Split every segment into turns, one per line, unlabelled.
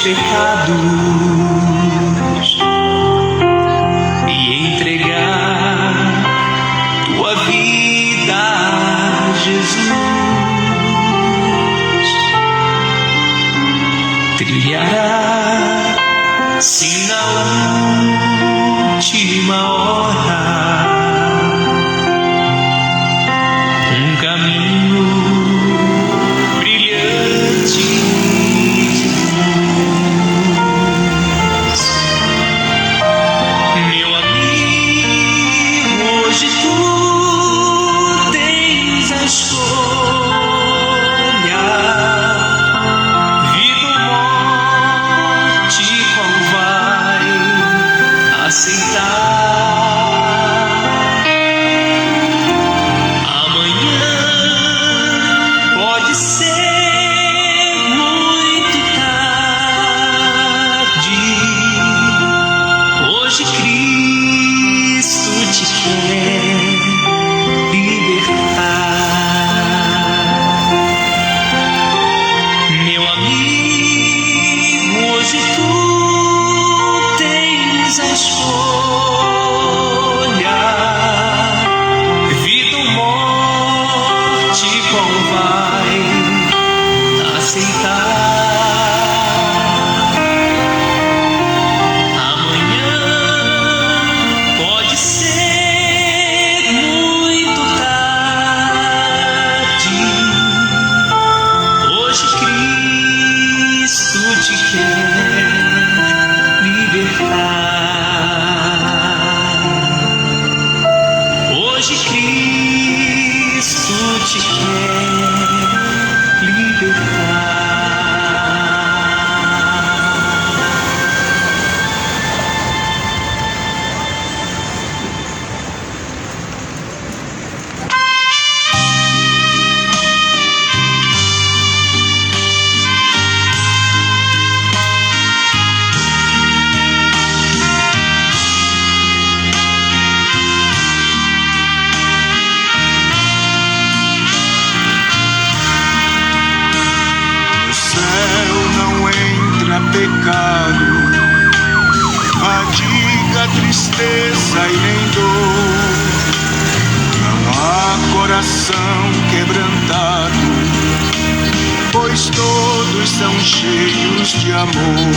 pecados e entregar tua vida a Jesus. Trilhará sim na última hora um caminho brilhante de luz. Meu amigo, hoje tu tens a escolha, vida ou morte, qual vai aceitar? Hoje Cristo te quer libertar. Meu amigo, hoje tu tens a escolha, vida ou morte, qual vai aceitar? Te quer libertar. Hoje Cristo te quer libertar.
Pecado, fadiga, tristeza e nem dor. Não há coração quebrantado, pois todos são cheios de amor.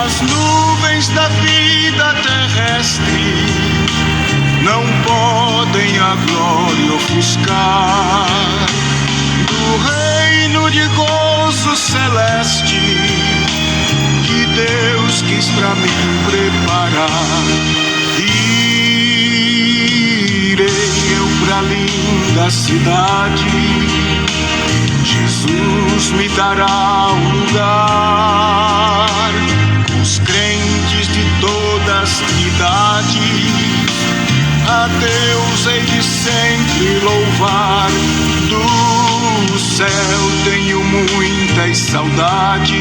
As nuvens da vida terrestre não podem a glória ofuscar do reino de gozo celeste que Deus quis pra mim preparar. Irei eu pra linda cidade, Jesus me dará um lugar. Os crentes de todas idades, a Deus hei de sempre louvar. Do céu tenho muitas saudades,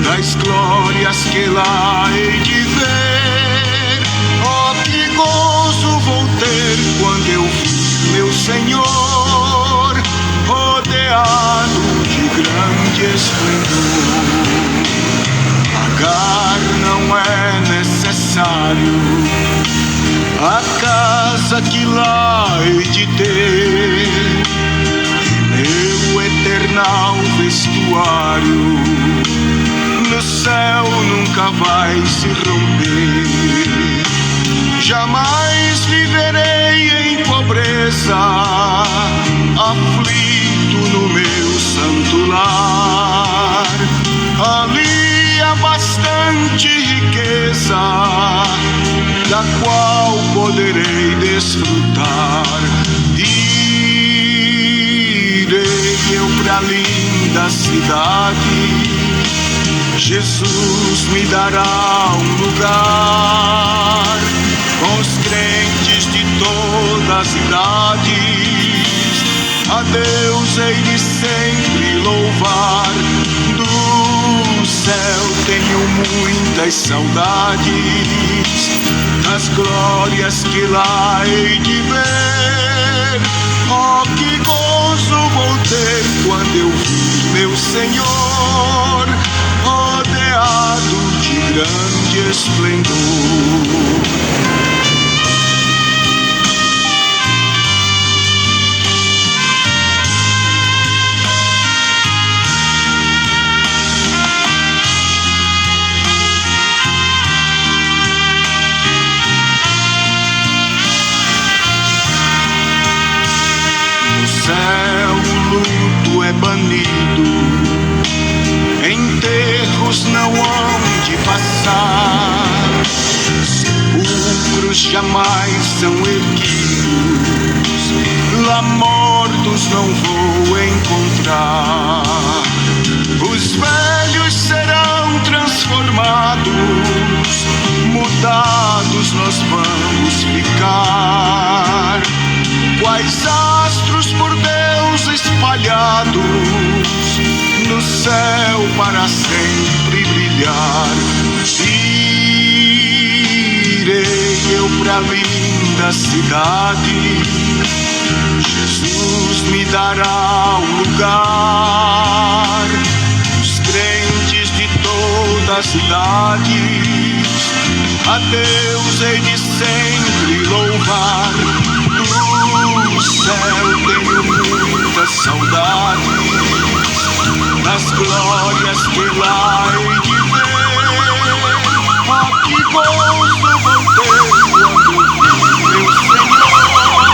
das glórias que lá hei de ver. Oh, que gozo vou ter quando eu vi meu Senhor rodeado de grande esplendor. Pagar não é necessário a casa que lá hei de ter, e meu eternal vestuário no céu nunca vai se romper. Jamais viverei em pobreza, aflito no meu santo lar. Ali há bastante riqueza, da qual poderei desfrutar. Irei eu pra linda cidade, Jesus me dará um lugar. Com os crentes de todas as idades, a Deus hei de sempre louvar. Do céu tenho muitas saudades, das glórias que lá hei de ver. Oh, que gozo vou ter quando eu vi meu Senhor esplendor. Céu, o luto é banido, enterros não hão de passar, sepulcros jamais são erguidos, lá mortos não vou encontrar. Os velhos serão transformados, mudados nós vamos ficar. Quais astros por Deus espalhados no céu para sempre brilhar. Irei eu pra linda cidade, Jesus me dará um lugar. Os crentes de todas as idades a Deus hei de sempre louvar. No céu tenho muitas saudades, nas glórias que lá hei de ver. Ah, que gozo vou ter quando vi meu Senhor,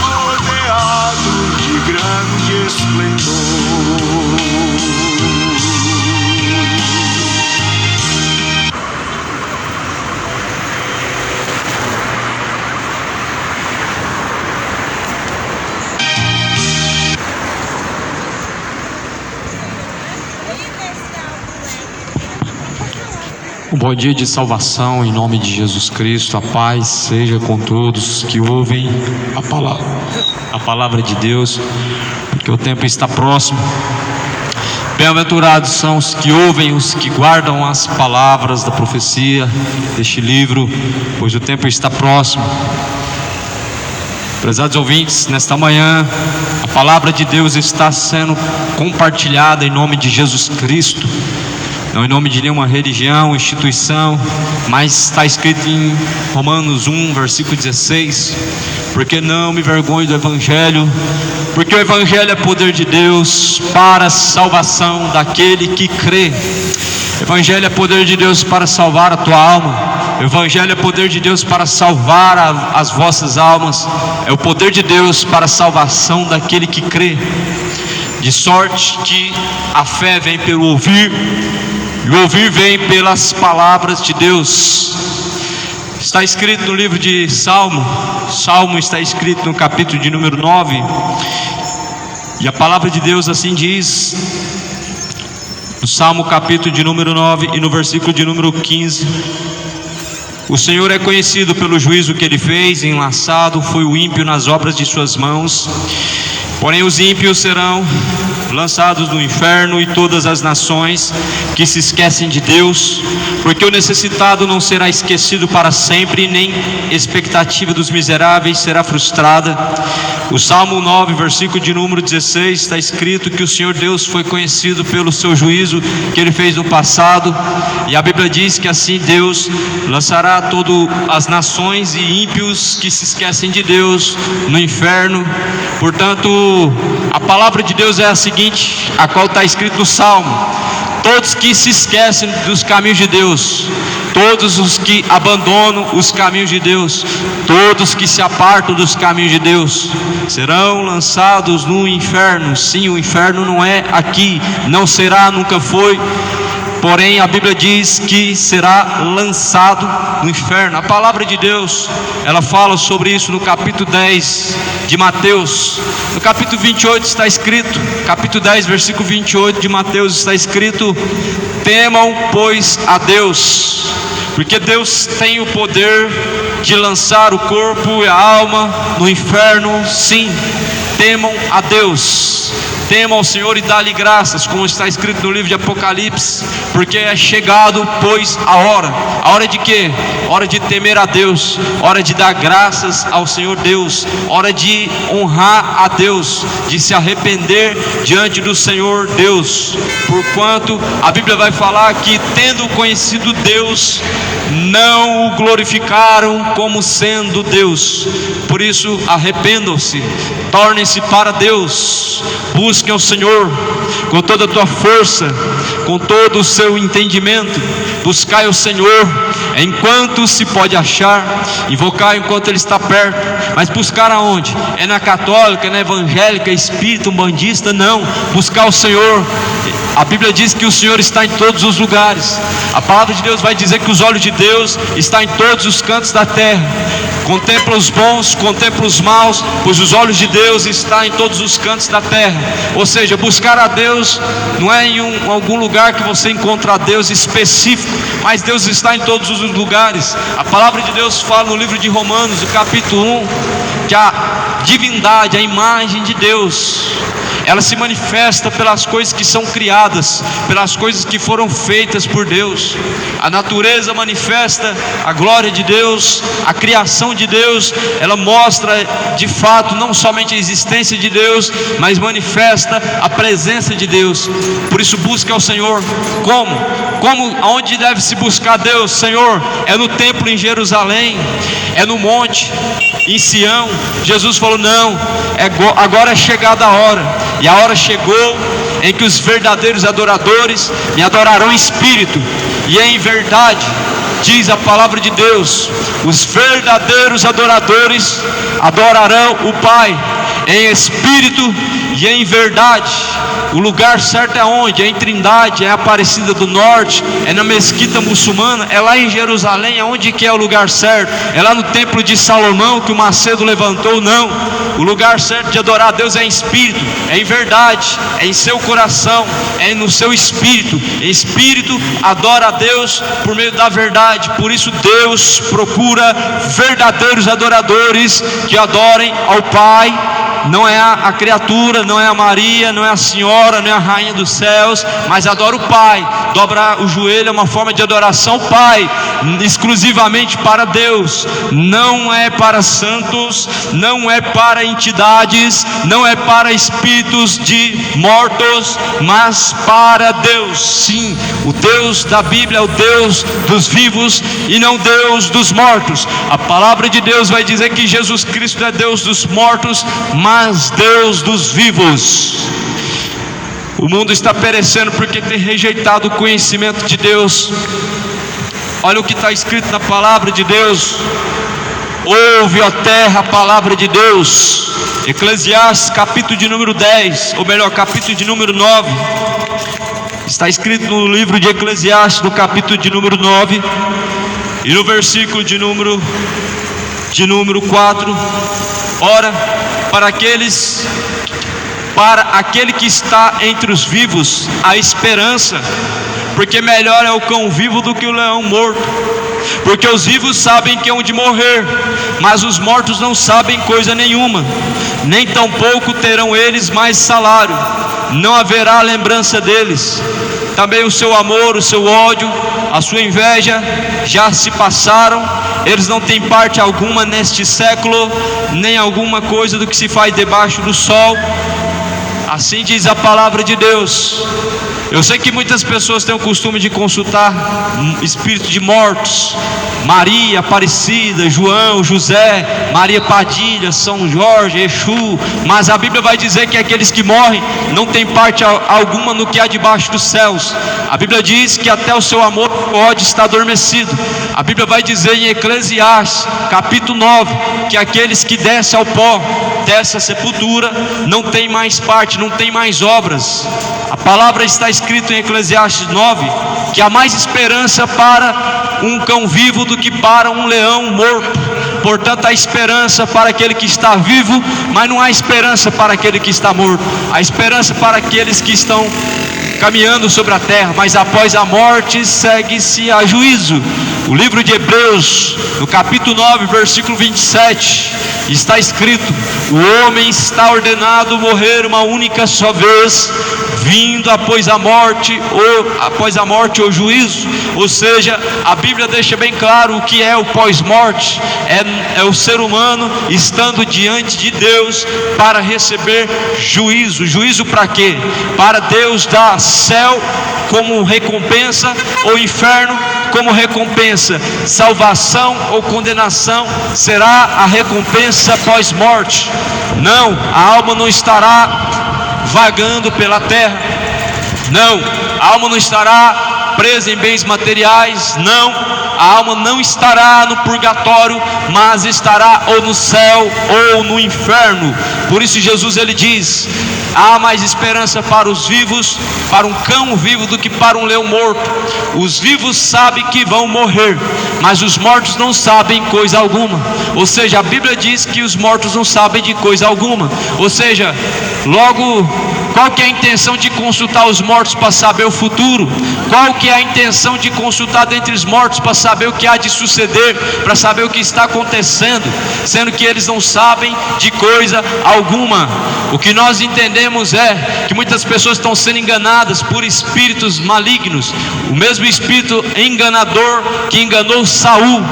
rodeado de grande esplendor.
Um bom dia de salvação em nome de Jesus Cristo. A paz seja com todos que ouvem a palavra de Deus, porque o tempo está próximo. Bem-aventurados são os que ouvem, os que guardam as palavras da profecia deste livro, pois o tempo está próximo. Prezados ouvintes, nesta manhã a palavra de Deus está sendo compartilhada em nome de Jesus Cristo, não em nome de nenhuma religião, instituição, mas está escrito em Romanos 1, versículo 16: porque não me envergonho do Evangelho, porque o Evangelho é poder de Deus para a salvação daquele que crê. Evangelho é poder de Deus para salvar a tua alma. Evangelho é poder de Deus para salvar as vossas almas. É o poder de Deus para a salvação daquele que crê. De sorte que a fé vem pelo ouvir, e o ouvir vem pelas palavras de Deus. Está escrito no livro de Salmo está escrito no capítulo de número 9, e a palavra de Deus assim diz, no Salmo capítulo de número 9 e no versículo de número 15: o Senhor é conhecido pelo juízo que Ele fez, enlaçado foi o ímpio nas obras de suas mãos. Porém os ímpios serão lançados no inferno, e todas as nações que se esquecem de Deus, porque o necessitado não será esquecido para sempre, nem expectativa dos miseráveis será frustrada. O Salmo 9, versículo de número 16, está escrito que o Senhor Deus foi conhecido pelo seu juízo que Ele fez no passado, e a Bíblia diz que assim Deus lançará todas as nações e ímpios que se esquecem de Deus no inferno. Portanto, a palavra de Deus é a seguinte, a qual está escrito no Salmo: todos que se esquecem dos caminhos de Deus, todos os que abandonam os caminhos de Deus, todos que se apartam dos caminhos de Deus, serão lançados no inferno. Sim, o inferno não é aqui, não será, nunca foi. Porém a Bíblia diz que será lançado no inferno. A palavra de Deus, ela fala sobre isso no capítulo 10 de Mateus. No capítulo 28 está escrito, capítulo 10, versículo 28 de Mateus está escrito: temam, pois, a Deus, porque Deus tem o poder de lançar o corpo e a alma no inferno. Sim, temam a Deus. Tema ao Senhor e dá-lhe graças, como está escrito no livro de Apocalipse, porque é chegado, pois, a hora. A hora de quê? Hora de temer a Deus, hora de dar graças ao Senhor Deus, hora de honrar a Deus, de se arrepender diante do Senhor Deus. Porquanto a Bíblia vai falar que, tendo conhecido Deus, não o glorificaram como sendo Deus. Por isso, arrependam-se, tornem-se para Deus, busquem o Senhor com toda a tua força, com todo o seu entendimento. Buscai o Senhor enquanto se pode achar, invocar enquanto Ele está perto. Mas buscar aonde? É na católica, é na evangélica, espírita, umbandista? Não, buscar o Senhor. A Bíblia diz que o Senhor está em todos os lugares. A palavra de Deus vai dizer que os olhos de Deus estão em todos os cantos da terra. Contempla os bons, contempla os maus, pois os olhos de Deus estão em todos os cantos da terra. Ou seja, buscar a Deus não é em algum lugar que você encontra a Deus específico, mas Deus está em todos os lugares. A palavra de Deus fala no livro de Romanos, no capítulo 1, que a divindade, a imagem de Deus, ela se manifesta pelas coisas que são criadas, pelas coisas que foram feitas por Deus. A natureza manifesta a glória de Deus, a criação de Deus, ela mostra de fato não somente a existência de Deus, mas manifesta a presença de Deus. Por isso busca ao Senhor. Aonde deve se buscar Deus? Senhor, é no templo em Jerusalém, é no monte, em Sião. Jesus falou: não, agora é chegada a hora. E a hora chegou em que os verdadeiros adoradores me adorarão em espírito e em verdade, diz a palavra de Deus. Os verdadeiros adoradores adorarão o Pai em espírito e em verdade. O lugar certo é onde? É em Trindade, é Aparecida do Norte, é na mesquita muçulmana, é lá em Jerusalém. Aonde que é o lugar certo? É lá no templo de Salomão que o Macedo levantou? Não, o lugar certo de adorar a Deus é em espírito, é em verdade, é em seu coração, é no seu espírito. Em espírito adora a Deus por meio da verdade. Por isso Deus procura verdadeiros adoradores que adorem ao Pai. Não é a criatura, não é a Maria, não é a senhora, não é a rainha dos céus, mas adora o Pai. Dobrar o joelho é uma forma de adoração ao Pai, exclusivamente para Deus. Não é para santos, não é para entidades, não é para espíritos de mortos, mas para Deus. Sim, o Deus da Bíblia é o Deus dos vivos e não Deus dos mortos. A palavra de Deus vai dizer que Jesus Cristo é Deus dos mortos, mas Deus dos vivos. O mundo está perecendo porque tem rejeitado o conhecimento de Deus. Olha o que está escrito na palavra de Deus. Ouve, ó terra, a palavra de Deus. Eclesiastes, capítulo de número 10, ou melhor, capítulo de número 9. Está escrito no livro de Eclesiastes, no capítulo de número 9, e no versículo de número 4. Ora, para aquele que está entre os vivos, a esperança, porque melhor é o cão vivo do que o leão morto. Porque os vivos sabem que hão de morrer, mas os mortos não sabem coisa nenhuma, nem tampouco terão eles mais salário, não haverá lembrança deles. Também o seu amor, o seu ódio, a sua inveja já se passaram. Eles não têm parte alguma neste século, nem alguma coisa do que se faz debaixo do sol. Assim diz a palavra de Deus. Eu sei que muitas pessoas têm o costume de consultar espíritos de mortos, Maria Aparecida, João, José, Maria Padilha, São Jorge, Exu, mas a Bíblia vai dizer que aqueles que morrem não têm parte alguma no que há debaixo dos céus. A Bíblia diz que até o seu amor pode estar adormecido. A Bíblia vai dizer em Eclesiastes, capítulo 9, que aqueles que descem ao pó dessa sepultura não têm mais parte, não têm mais obras. A palavra está escrita em Eclesiastes 9, que há mais esperança para um cão vivo do que para um leão morto. Portanto, há esperança para aquele que está vivo, mas não há esperança para aquele que está morto. Há esperança para aqueles que estão caminhando sobre a terra, mas após a morte segue-se a juízo. O livro de Hebreus, no capítulo 9, versículo 27, está escrito: o homem está ordenado morrer uma única só vez, vindo após a morte ou juízo. Ou seja, a Bíblia deixa bem claro o que é o pós-morte. É o ser humano estando diante de Deus para receber juízo. Juízo para quê? Para Deus dar céu como recompensa ou inferno como recompensa. Salvação ou condenação será a recompensa pós-morte. Não, a alma não estará vagando pela terra. Não, a alma não estará presa em bens materiais. Não, a alma não estará no purgatório, mas estará ou no céu ou no inferno. Por isso Jesus ele diz: há mais esperança para os vivos, para um cão vivo, do que para um leão morto. Os vivos sabem que vão morrer, mas os mortos não sabem coisa alguma. Ou seja, a Bíblia diz que os mortos não sabem de coisa alguma. Ou seja, logo, qual que é a intenção de consultar os mortos para saber o futuro? Qual que é a intenção de consultar dentre os mortos para saber o que há de suceder, para saber o que está acontecendo, sendo que eles não sabem de coisa alguma? O que nós entendemos é que muitas pessoas estão sendo enganadas por espíritos malignos. O mesmo espírito enganador que enganou Saul,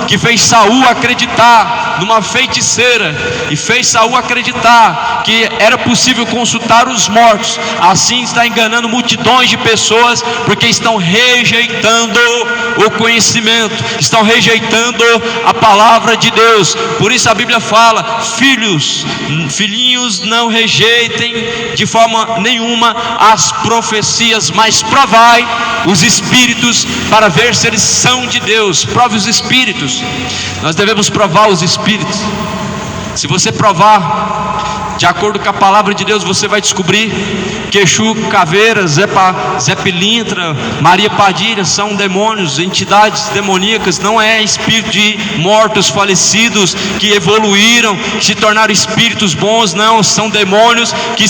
que fez Saul acreditar numa feiticeira e fez Saul acreditar que era possível consultar os mortos, assim está enganando multidões de pessoas, porque estão rejeitando o conhecimento, estão rejeitando a palavra de Deus. Por isso a Bíblia fala: filhinhos, não rejeitem de forma nenhuma as profecias, mas provai os espíritos para ver se eles são de Deus. Prove os espíritos. Nós devemos provar os espíritos. Se você provar de acordo com a palavra de Deus, você vai descobrir que Exu, Caveira, Zé Pilintra, Maria Padilha são demônios, entidades demoníacas. Não é espírito de mortos falecidos que evoluíram, que se tornaram espíritos bons. Não, são demônios que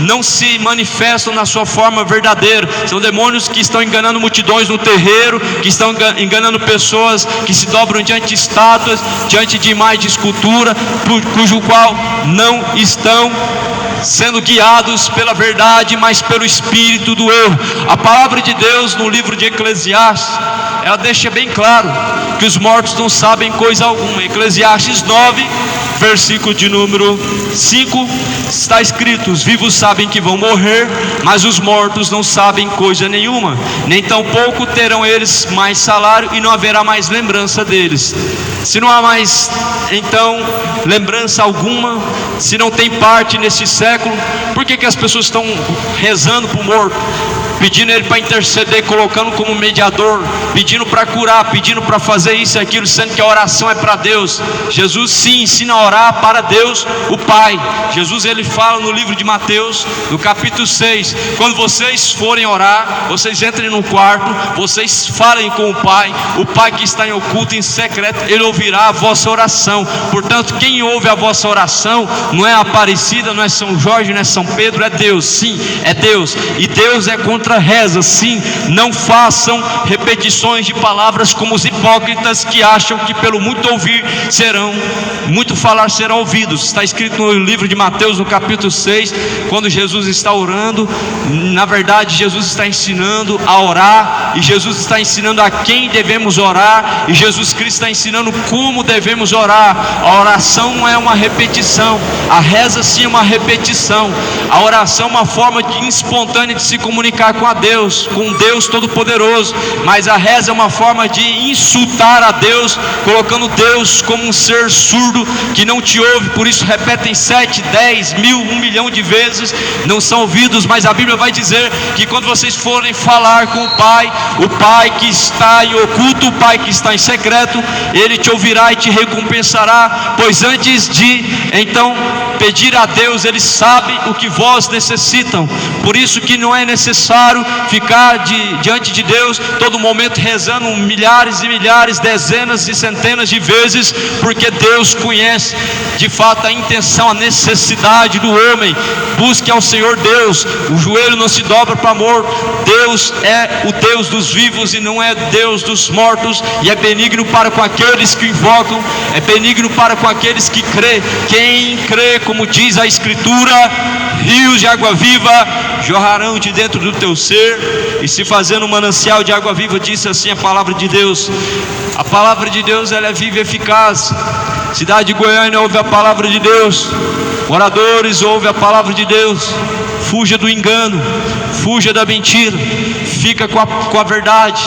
não se manifestam na sua forma verdadeira. São demônios que estão enganando multidões no terreiro, que estão enganando pessoas que se dobram diante de estátuas, diante de imagens de escultura, cujo qual não estão sendo guiados pela verdade, mas pelo espírito do erro. A palavra de Deus no livro de Eclesiastes, ela deixa bem claro que os mortos não sabem coisa alguma. Eclesiastes 9, versículo de número 5, está escrito: os vivos sabem que vão morrer, mas os mortos não sabem coisa nenhuma, nem tampouco terão eles mais salário, e não haverá mais lembrança deles. Se não há mais então lembrança alguma, se não tem parte nesse século, por que as pessoas estão rezando para o morto, pedindo ele para interceder, colocando como mediador, pedindo para curar, pedindo para fazer isso e aquilo, sendo que a oração é para Deus? Jesus sim ensina a orar para Deus o Pai. Jesus ele fala no livro de Mateus, no capítulo 6, quando vocês forem orar, vocês entrem no quarto, vocês falem com o Pai que está em oculto, em secreto, ele ouvirá a vossa oração. Portanto, quem ouve a vossa oração não é Aparecida, não é São Jorge, não é São Pedro, é Deus. Sim, é Deus. E Deus é contra reza. Sim, não façam repetições de palavras como os hipócritas que acham que pelo muito ouvir muito falar serão ouvidos. Está escrito no livro de Mateus, no capítulo 6, quando Jesus está orando. Na verdade, Jesus está ensinando a orar, e Jesus está ensinando a quem devemos orar, e Jesus Cristo está ensinando como devemos orar. A oração não é uma repetição, a reza sim é uma repetição. A oração é uma forma espontânea de se comunicar com Deus Todo-Poderoso, mas a reza é uma forma de insultar a Deus, colocando Deus como um ser surdo que não te ouve. Por isso repetem 7, 10, 1000, 1 milhão de vezes, não são ouvidos. Mas a Bíblia vai dizer que quando vocês forem falar com o Pai que está em oculto, o Pai que está em secreto, Ele te ouvirá e te recompensará, pois antes de então pedir a Deus, Ele sabe o que vós necessitam. Por isso que não é necessário ficar diante de Deus todo momento rezando milhares e milhares, dezenas e centenas de vezes, porque Deus conhece de fato a intenção, a necessidade do homem. Busque ao Senhor Deus, o joelho não se dobra para morto. Deus é o Deus dos vivos e não é Deus dos mortos, e é benigno para com aqueles que o invocam, é benigno para com aqueles que crê. Quem crê, como diz a Escritura, rios de água viva jorrarão de dentro do teu ser, e se fazendo um manancial de água viva. Disse assim a palavra de Deus. A palavra de Deus, ela é viva e eficaz. Cidade de Goiânia, ouve a palavra de Deus. Moradores, ouve a palavra de Deus. Fuja do engano, fuja da mentira, fica com a verdade.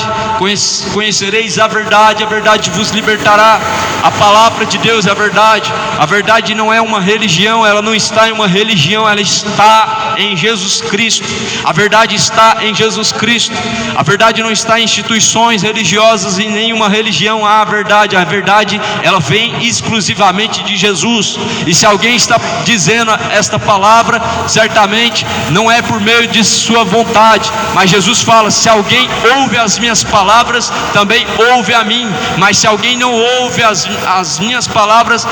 Conhecereis a verdade vos libertará. A palavra de Deus é a verdade. A verdade não é uma religião, ela não está em uma religião, ela está em Jesus Cristo. A verdade está em Jesus Cristo. A verdade não está em instituições religiosas e nenhuma religião. A verdade, ela vem exclusivamente de Jesus. E se alguém está dizendo esta palavra, certamente não é por meio de sua vontade, mas Jesus fala: se alguém ouve as minhas palavras, também ouve a mim. Mas se alguém não ouve as minhas palavras,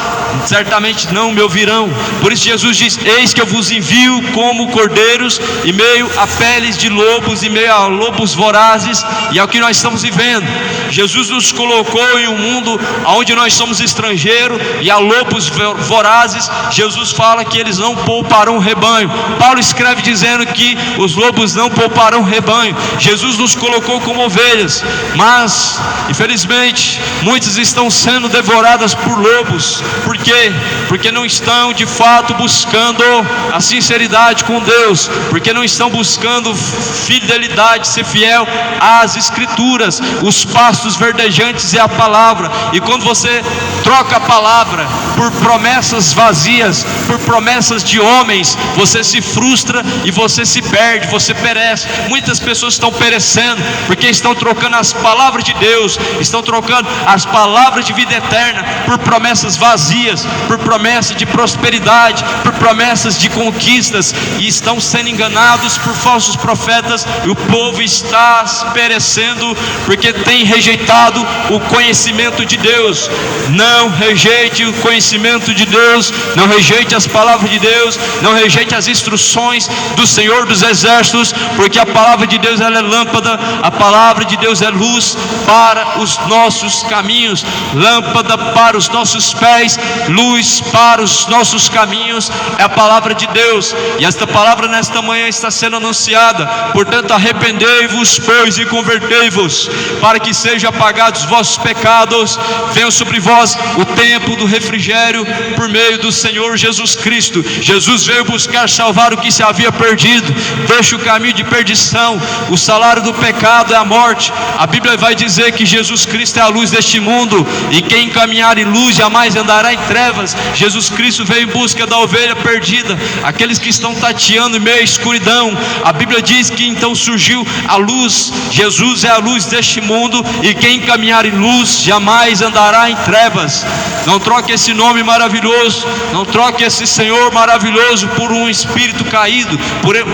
certamente não me ouvirão. Por isso Jesus diz: eis que eu vos envio como cordeiros em meio a peles de lobos, em meio a lobos vorazes. E é o que nós estamos vivendo. Jesus nos colocou em um mundo onde nós somos estrangeiros e há lobos vorazes. Jesus fala que eles não pouparão o rebanho. Paulo escreve dizendo que os lobos não pouparão o rebanho. Jesus nos colocou como ovelhas, mas infelizmente muitas estão sendo devoradas por lobos. Por quê? Porque não estão de fato buscando a sinceridade com Deus, porque não estão buscando fidelidade, ser fiel às Escrituras. Os pastos verdejantes é a palavra, e quando você troca a palavra por promessas vazias, por promessas de homens, você se frustra e você se perde, você perece. Muitas pessoas estão perecendo porque estão trocando as palavras de Deus, estão trocando as palavras de vida eterna por promessas vazias, por promessas de prosperidade, por promessas de conquistas, e estão sendo enganados por falsos profetas. E o povo está perecendo porque tem rejeitado o conhecimento de Deus. Não rejeite o conhecimento de Deus, não rejeite as palavras de Deus, não rejeite as instruções do Senhor dos Exércitos, porque a palavra de Deus, ela é lâmpada, a palavra de Deus é luz para os nossos caminhos, lâmpada para os nossos pés, luz para os nossos caminhos, é a palavra de Deus. E esta palavra nesta manhã está sendo anunciada. Portanto, arrependei-vos, pois, e convertei-vos, para que sejam apagados os vossos pecados, venham sobre vós o tempo do refrigério por meio do Senhor Jesus Cristo. Jesus veio buscar salvar o que se havia perdido. Deixa o caminho de perdição. O salário do pecado é a morte. A Bíblia vai dizer que Jesus Cristo é a luz deste mundo, e quem caminhar em luz jamais andará em trevas. Jesus Cristo veio em busca da ovelha perdida, aqueles que estão tateando em meio à escuridão. A Bíblia diz que então surgiu a luz. Jesus é a luz deste mundo, e quem caminhar em luz jamais andará em trevas. Não troque esse nome maravilhoso, não troque esse Senhor maravilhoso por um espírito caído,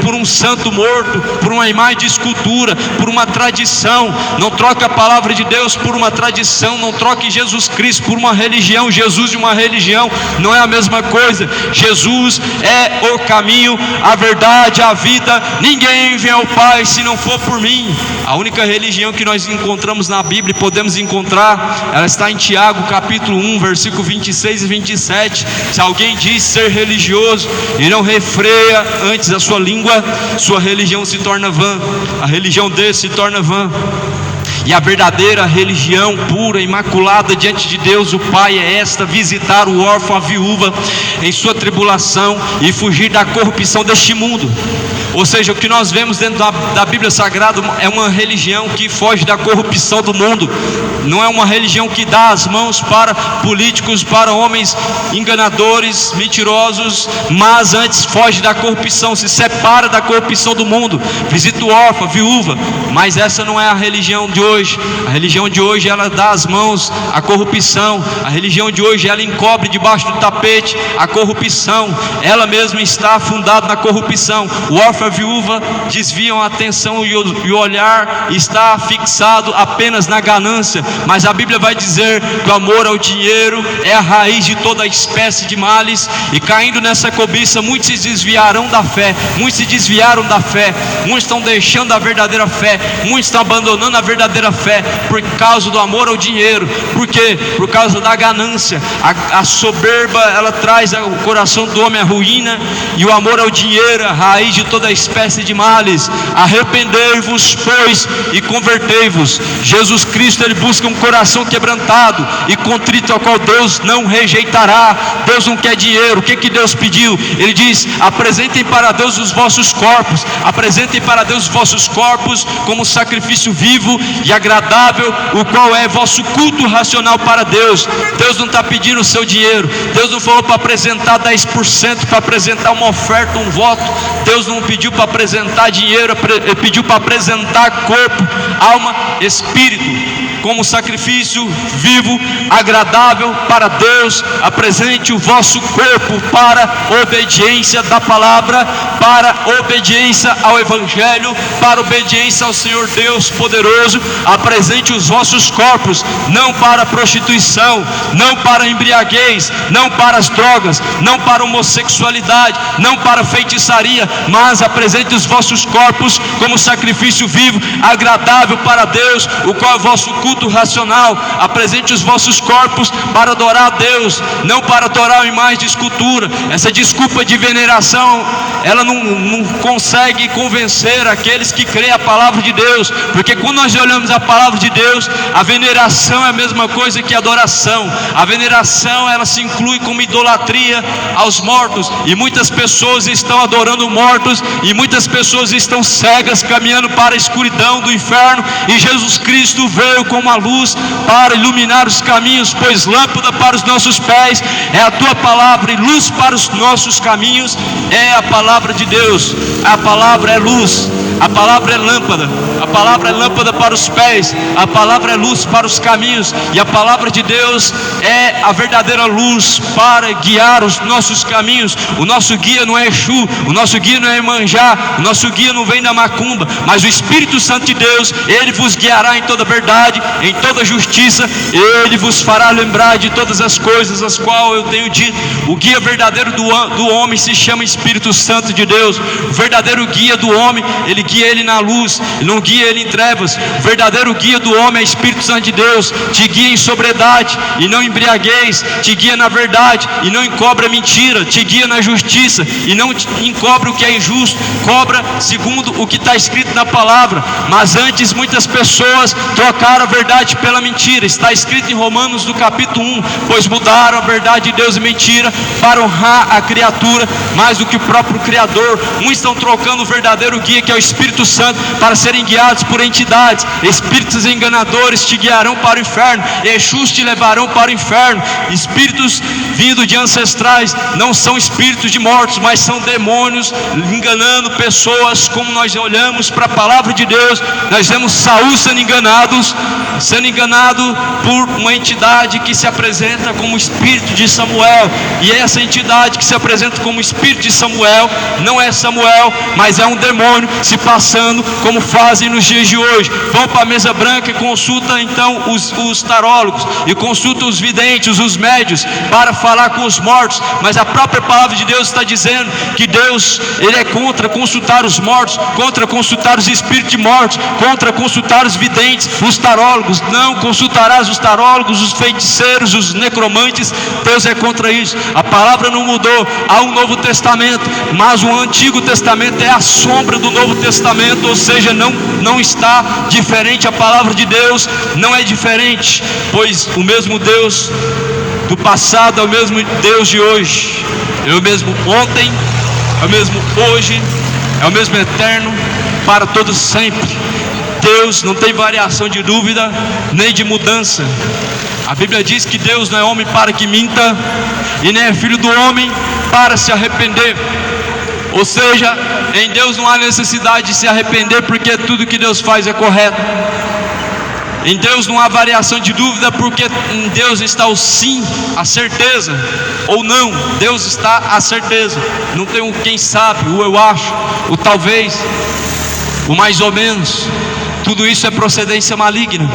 por um santo morto, por uma imagem de escultura, por uma tradição. Não troque a palavra de Deus por uma tradição, não troque Jesus Cristo por uma religião. Jesus e uma religião não é a mesma coisa. Jesus é o caminho, a verdade, a vida. Ninguém vem ao Pai se não for por mim. A única religião que nós encontramos na Bíblia, podemos encontrar, ela está em Tiago capítulo 1, versículo 26 e 27. Se alguém diz ser religioso e não refreia antes a sua língua, sua religião se torna vã, a religião dele se torna vã. E a verdadeira religião pura, imaculada diante de Deus o Pai é esta: visitar o órfão, a viúva em sua tribulação e fugir da corrupção deste mundo. Ou seja, o que nós vemos dentro da Bíblia Sagrada é uma religião que foge da corrupção do mundo. Não é uma religião que dá as mãos para políticos, para homens enganadores, mentirosos, mas antes foge da corrupção, se separa da corrupção do mundo, visita o órfão, a viúva. Mas essa não é a religião de hoje. A religião de hoje, ela dá as mãos à corrupção. A religião de hoje, ela encobre debaixo do tapete a corrupção. Ela mesma está afundada na corrupção. O órfão órfã e a viúva desviam a atenção e o olhar está fixado apenas na ganância, mas a Bíblia vai dizer que o amor ao dinheiro é a raiz de toda espécie de males, e caindo nessa cobiça, muitos se desviarão da fé, muitos se desviaram da fé, muitos estão deixando a verdadeira fé, muitos estão abandonando a verdadeira fé por causa do amor ao dinheiro. Por quê? Por causa da ganância. A soberba, ela traz o coração do homem à ruína, e o amor ao dinheiro, a raiz de toda espécie de males. Arrependei-vos, pois, e convertei-vos. Jesus Cristo, ele busca um coração quebrantado e contrito, ao qual Deus não rejeitará. Deus não quer dinheiro. O que Deus pediu? Ele diz: apresentem para Deus os vossos corpos, apresentem para Deus os vossos corpos como sacrifício vivo e agradável, o qual é vosso culto racional para Deus. Deus não está pedindo o seu dinheiro. Deus não falou para apresentar 10%, para apresentar uma oferta, um voto. Deus não pediu para apresentar dinheiro, ele pediu para apresentar corpo, alma, espírito como sacrifício vivo, agradável para Deus. Apresente o vosso corpo para obediência da palavra, para obediência ao Evangelho, para obediência ao Senhor Deus poderoso. Apresente os vossos corpos, não para prostituição, não para embriaguez, não para as drogas, não para homossexualidade, não para feitiçaria, mas apresente os vossos corpos como sacrifício vivo, agradável para Deus, o qual é o vosso culto racional. Apresente os vossos corpos para adorar a Deus, não para adorar a imagem de escultura. Essa desculpa de veneração, ela não consegue convencer aqueles que creem a palavra de Deus, porque quando nós olhamos a palavra de Deus, a veneração é a mesma coisa que a adoração. A veneração, ela se inclui como idolatria aos mortos, e muitas pessoas estão adorando mortos, e muitas pessoas estão cegas, caminhando para a escuridão do inferno, e Jesus Cristo veio como a luz para iluminar os caminhos, pois lâmpada para os nossos pés é a tua palavra, e luz para os nossos caminhos é a palavra de Deus. A palavra é luz, a palavra é lâmpada, a palavra é lâmpada para os pés, a palavra é luz para os caminhos, e a palavra de Deus é a verdadeira luz para guiar os nossos caminhos. O nosso guia não é Exu, o nosso guia não é Iemanjá, o nosso guia não vem da macumba, mas o Espírito Santo de Deus, ele vos guiará em toda a verdade, em toda justiça, ele vos fará lembrar de todas as coisas as quais eu tenho dito. O guia verdadeiro do homem se chama Espírito Santo de Deus. O verdadeiro guia do homem, ele guia ele na luz, ele não guia ele em trevas. O verdadeiro guia do homem é Espírito Santo de Deus. Te guia em sobriedade e não embriaguez, te guia na verdade e não encobre a mentira, te guia na justiça e não encobre o que é injusto, cobra segundo o que está escrito na palavra. Mas antes muitas pessoas trocaram a verdade pela mentira. Está escrito em Romanos do capítulo 1, pois mudaram a verdade de Deus e mentira para honrar a criatura mais do que o próprio Criador. Muitos estão trocando o verdadeiro guia, que é o Espírito Santo, para serem guiados por entidades. Espíritos enganadores te guiarão para o inferno, Exus te levarão para o inferno. Espíritos vindo de ancestrais não são espíritos de mortos, mas são demônios enganando pessoas. Como nós olhamos para a palavra de Deus, nós vemos Saul sendo enganado por uma entidade que se apresenta como espírito de Samuel, e essa entidade que se apresenta como espírito de Samuel não é Samuel, mas é um demônio se passando como fazem nos dias de hoje. Vão para a mesa branca e consulta então os tarólogos, e consulta os videntes, os médios, para falar com os mortos. Mas a própria palavra de Deus está dizendo que Deus, ele é contra consultar os mortos, contra consultar os espíritos de mortos, contra consultar os videntes, os tarólogos. Não consultarás os tarólogos, os feiticeiros, os necromantes. Deus é contra isso. A palavra não mudou. Há um Novo Testamento, mas o Antigo Testamento é a sombra do Novo Testamento, ou seja, não está diferente. A palavra de Deus não é diferente, pois o mesmo Deus do passado é o mesmo Deus de hoje, é o mesmo ontem, é o mesmo hoje, é o mesmo eterno para todos sempre. Deus não tem variação de dúvida nem de mudança. A Bíblia diz que Deus não é homem para que minta, e nem é filho do homem para se arrepender. Ou seja, em Deus não há necessidade de se arrepender, porque tudo que Deus faz é correto. Em Deus não há variação de dúvida, porque em Deus está o sim, a certeza, ou não. Deus está a certeza. Não tem o quem sabe, o eu acho, o talvez, o mais ou menos. Tudo isso é procedência maligna.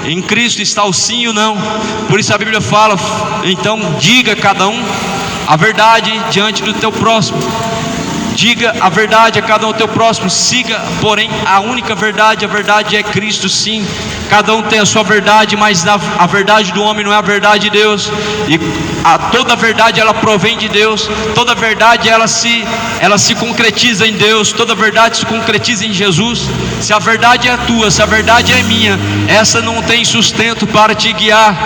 Em Cristo está o sim e o não. Por isso a Bíblia fala: então diga cada um a verdade diante do teu próximo. Diga a verdade a cada um do teu próximo. Siga, porém, a única verdade. A verdade é Cristo, sim. Cada um tem a sua verdade, mas a verdade do homem não é a verdade de Deus. E toda a verdade ela provém de Deus. Toda a verdade ela se concretiza em Deus. Toda a verdade se concretiza em Jesus. Se a verdade é tua, se a verdade é minha, essa não tem sustento para te guiar.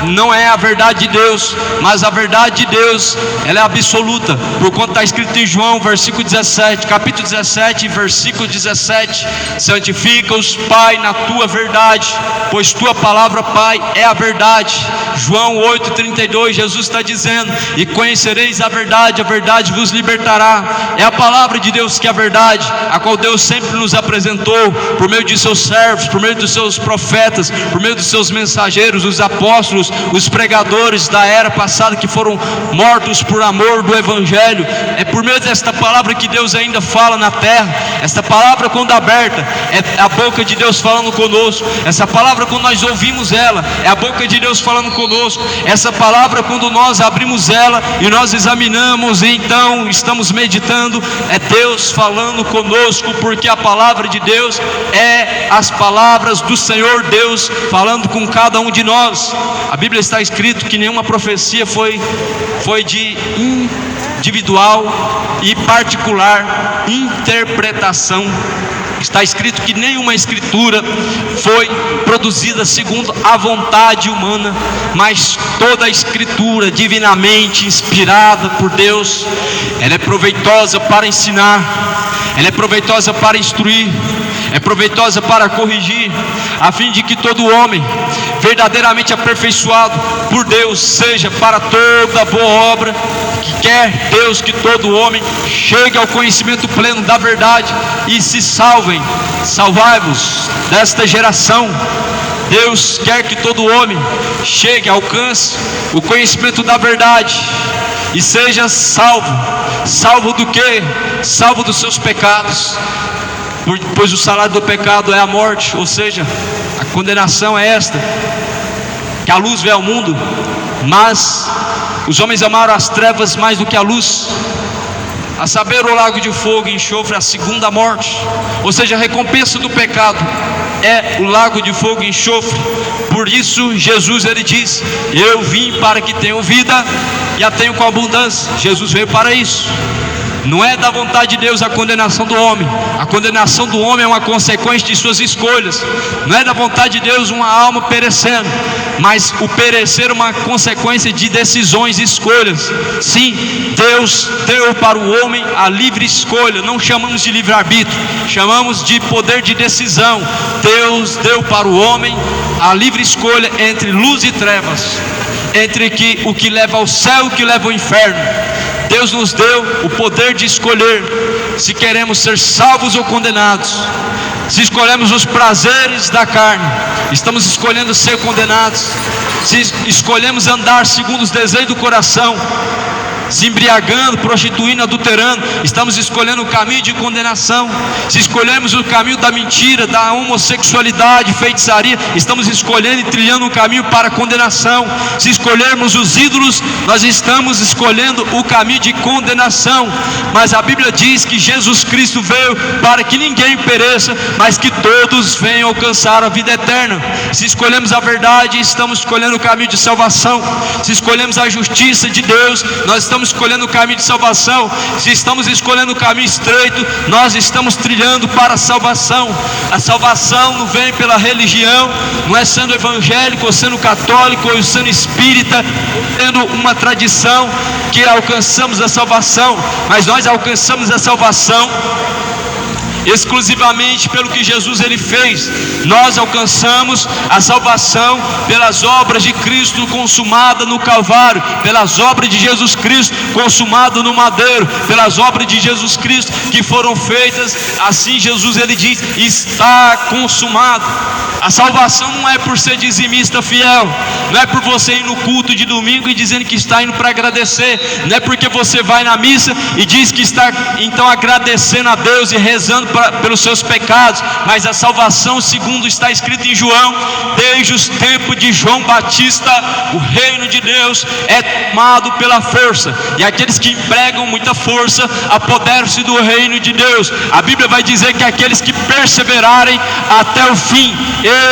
Não é a verdade de Deus, mas a verdade de Deus, ela é absoluta. Por quanto está escrito em João, capítulo 17, versículo 17: santifica-os, Pai, na tua verdade, pois tua palavra, Pai, é a verdade. João 8,32, Jesus está dizendo: e conhecereis a verdade vos libertará. É a palavra de Deus que é a verdade, a qual Deus sempre nos apresentou por meio de seus servos, por meio dos seus profetas, por meio dos seus mensageiros, os apóstolos, os pregadores da era passada que foram mortos por amor do Evangelho. É por meio desta palavra que Deus ainda fala na terra. Esta palavra, quando aberta, é a boca de Deus falando conosco. Essa palavra, quando nós ouvimos ela, é a boca de Deus falando conosco. Essa palavra, quando nós abrimos ela e nós examinamos e então estamos meditando, é Deus falando conosco, porque a palavra de Deus é as palavras do Senhor Deus falando com cada um de nós. A Bíblia está escrito que nenhuma profecia foi de individual e particular interpretação. Está escrito que nenhuma escritura foi produzida segundo a vontade humana, mas toda a escritura divinamente inspirada por Deus, ela é proveitosa para ensinar, ela é proveitosa para instruir, é proveitosa para corrigir, a fim de que todo homem verdadeiramente aperfeiçoado por Deus seja para toda boa obra. Que quer Deus que todo homem chegue ao conhecimento pleno da verdade e se salvem. Salvai-vos desta geração. Deus quer que todo homem chegue, alcance o conhecimento da verdade e seja salvo. Salvo do quê? Salvo dos seus pecados, pois o salário do pecado é a morte, ou seja, a condenação é esta, que a luz veio ao mundo, mas os homens amaram as trevas mais do que a luz, a saber, o lago de fogo e enxofre, a segunda morte. Ou seja, a recompensa do pecado é o lago de fogo e enxofre. Por isso Jesus, ele diz: eu vim para que tenham vida e a tenham com abundância. Jesus veio para isso. Não é da vontade de Deus a condenação do homem. A condenação do homem é uma consequência de suas escolhas. Não é da vontade de Deus uma alma perecendo, mas o perecer é uma consequência de decisões e escolhas. Sim, Deus deu para o homem a livre escolha. Não chamamos de livre-arbítrio, chamamos de poder de decisão. Deus deu para o homem a livre escolha entre luz e trevas, entre o que leva ao céu e o que leva ao inferno. Deus nos deu o poder de escolher se queremos ser salvos ou condenados. Se escolhemos os prazeres da carne, estamos escolhendo ser condenados. Se escolhemos andar segundo os desejos do coração, se embriagando, prostituindo, adulterando, estamos escolhendo o caminho de condenação. Se escolhermos o caminho da mentira, da homossexualidade, feitiçaria, estamos escolhendo e trilhando um caminho para a condenação. Se escolhermos os ídolos, nós estamos escolhendo o caminho de condenação. Mas a Bíblia diz que Jesus Cristo veio para que ninguém pereça, mas que todos venham alcançar a vida eterna. Se escolhemos a verdade, estamos escolhendo o caminho de salvação. Se escolhemos a justiça de Deus, nós estamos escolhendo o caminho de salvação. Se estamos escolhendo o caminho estreito, nós estamos trilhando para a salvação. A salvação não vem pela religião, não é sendo evangélico, ou sendo católico, ou sendo espírita, tendo uma tradição que alcançamos a salvação, mas nós alcançamos a salvação exclusivamente pelo que Jesus ele fez. Nós alcançamos a salvação pelas obras de Cristo consumada no Calvário, pelas obras de Jesus Cristo consumado no madeiro, pelas obras de Jesus Cristo que foram feitas. Assim Jesus ele diz: está consumado. A salvação não é por ser dizimista fiel, não é por você ir no culto de domingo e dizendo que está indo para agradecer, não é porque você vai na missa e diz que está então agradecendo a Deus e rezando pelos seus pecados. Mas a salvação, segundo está escrito em João, desde os tempos de João Batista, o reino de Deus é tomado pela força, e aqueles que empregam muita força apoderam-se do reino de Deus. A Bíblia vai dizer que aqueles que perseverarem até o fim,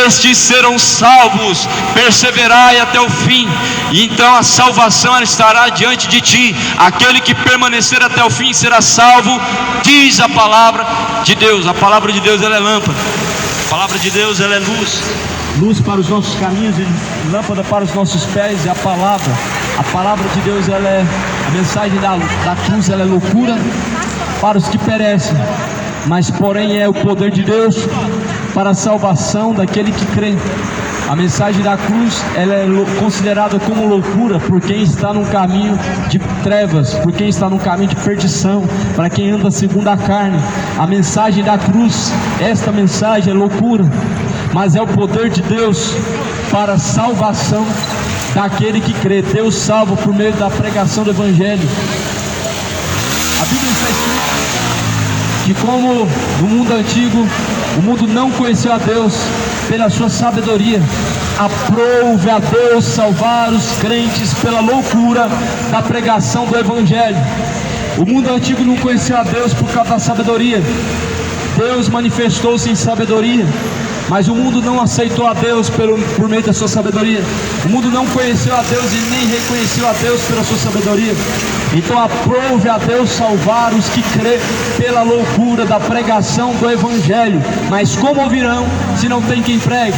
estes serão salvos. Perseverai até o fim, e então a salvação ela estará diante de ti. Aquele que permanecer até o fim será salvo, diz a palavra de Deus. A palavra de Deus ela é lâmpada, a palavra de Deus ela é luz para os nossos caminhos e lâmpada para os nossos pés. E a palavra de Deus ela é a mensagem da cruz, ela é loucura para os que perecem, mas porém é o poder de Deus para a salvação daquele que crê. A mensagem da cruz ela é considerada como loucura por quem está num caminho de trevas, por quem está num caminho de perdição, para quem anda segundo a carne. A mensagem da cruz, esta mensagem é loucura, mas é o poder de Deus para a salvação daquele que crê. Deus salva por meio da pregação do Evangelho. A Bíblia está escrito que, como no mundo antigo o mundo não conheceu a Deus, pela sua sabedoria aprove a Deus salvar os crentes pela loucura da pregação do Evangelho. O mundo antigo não conheceu a Deus por causa da sabedoria. Deus manifestou-se em sabedoria, mas o mundo não aceitou a Deus por meio da sua sabedoria. O mundo não conheceu a Deus e nem reconheceu a Deus pela sua sabedoria. Então aprove a Deus salvar os que crê pela loucura da pregação do Evangelho. Mas como ouvirão se não tem quem pregue?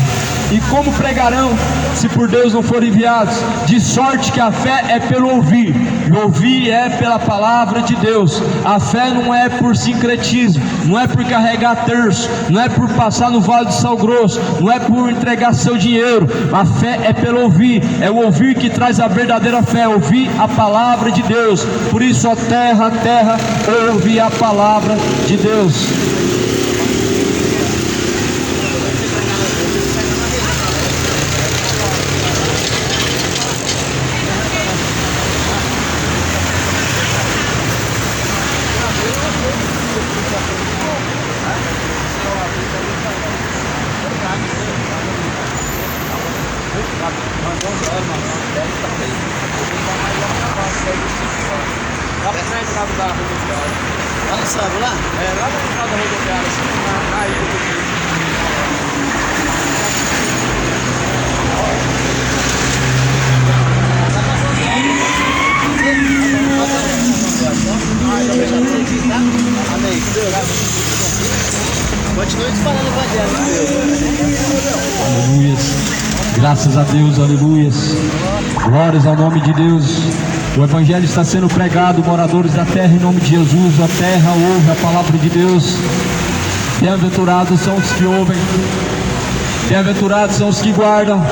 E como pregarão se por Deus não forem enviados? De sorte que a fé é pelo ouvir, e ouvir é pela palavra de Deus. A fé não é por sincretismo, não é por carregar terço, não é por passar no vale do sal grosso, não é por entregar seu dinheiro. A fé é pelo ouvir, é o ouvir que traz a verdadeira fé, ouvir a palavra de Deus. Por isso, ó terra, terra, ouve a palavra de Deus.
Olha só, vou lá?
É, lá no final da rodoviária, assim, na ilha do Rio.
Amém. Continue te falando evangelho.
Aleluias. Graças a Deus, aleluias. Glórias ao nome de Deus. O Evangelho está sendo pregado, moradores da terra, em nome de Jesus. A terra ouve a palavra de Deus. Bem-aventurados são os que ouvem, bem-aventurados são os que guardam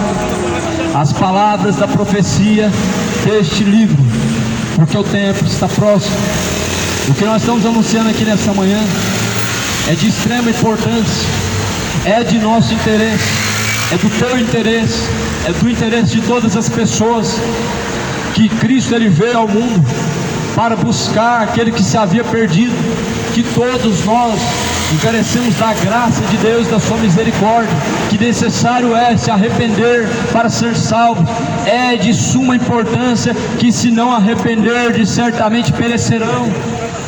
as palavras da profecia deste livro, porque o tempo está próximo. O que nós estamos anunciando aqui nessa manhã é de extrema importância, é de nosso interesse, é do teu interesse, é do interesse de todas as pessoas, que Cristo ele veio ao mundo para buscar aquele que se havia perdido, que todos nós encarecemos da graça de Deus, da sua misericórdia, que necessário é se arrepender para ser salvo. É de suma importância que, se não arrepender, certamente perecerão.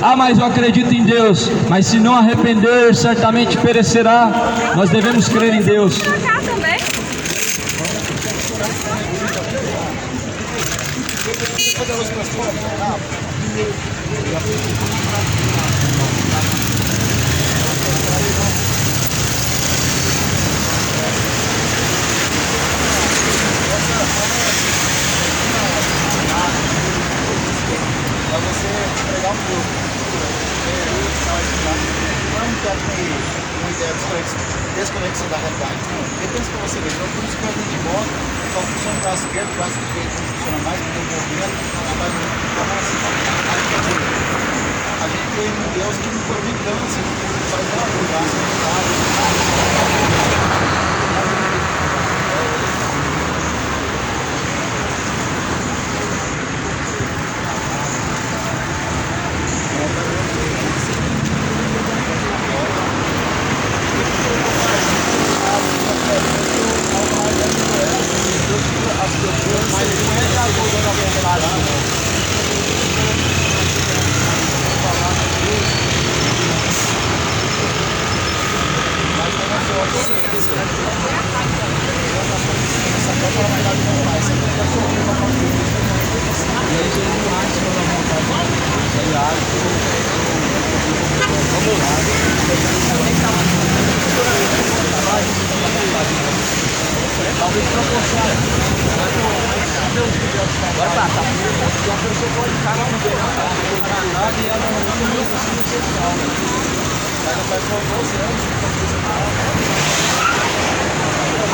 Ah, mas eu acredito em Deus. Mas se não arrepender, certamente perecerá. Nós devemos crer em Deus.
Para você pregar um pouco. baseado numa ideia de desconexão da realidade. Porque pensa pra você ver, então por isso que a gente volta, só funciona o braço esquerdo, o braço direito não funciona mais, porque o movimento, a gente tem um Deus que não foi brincando, assim, faz uma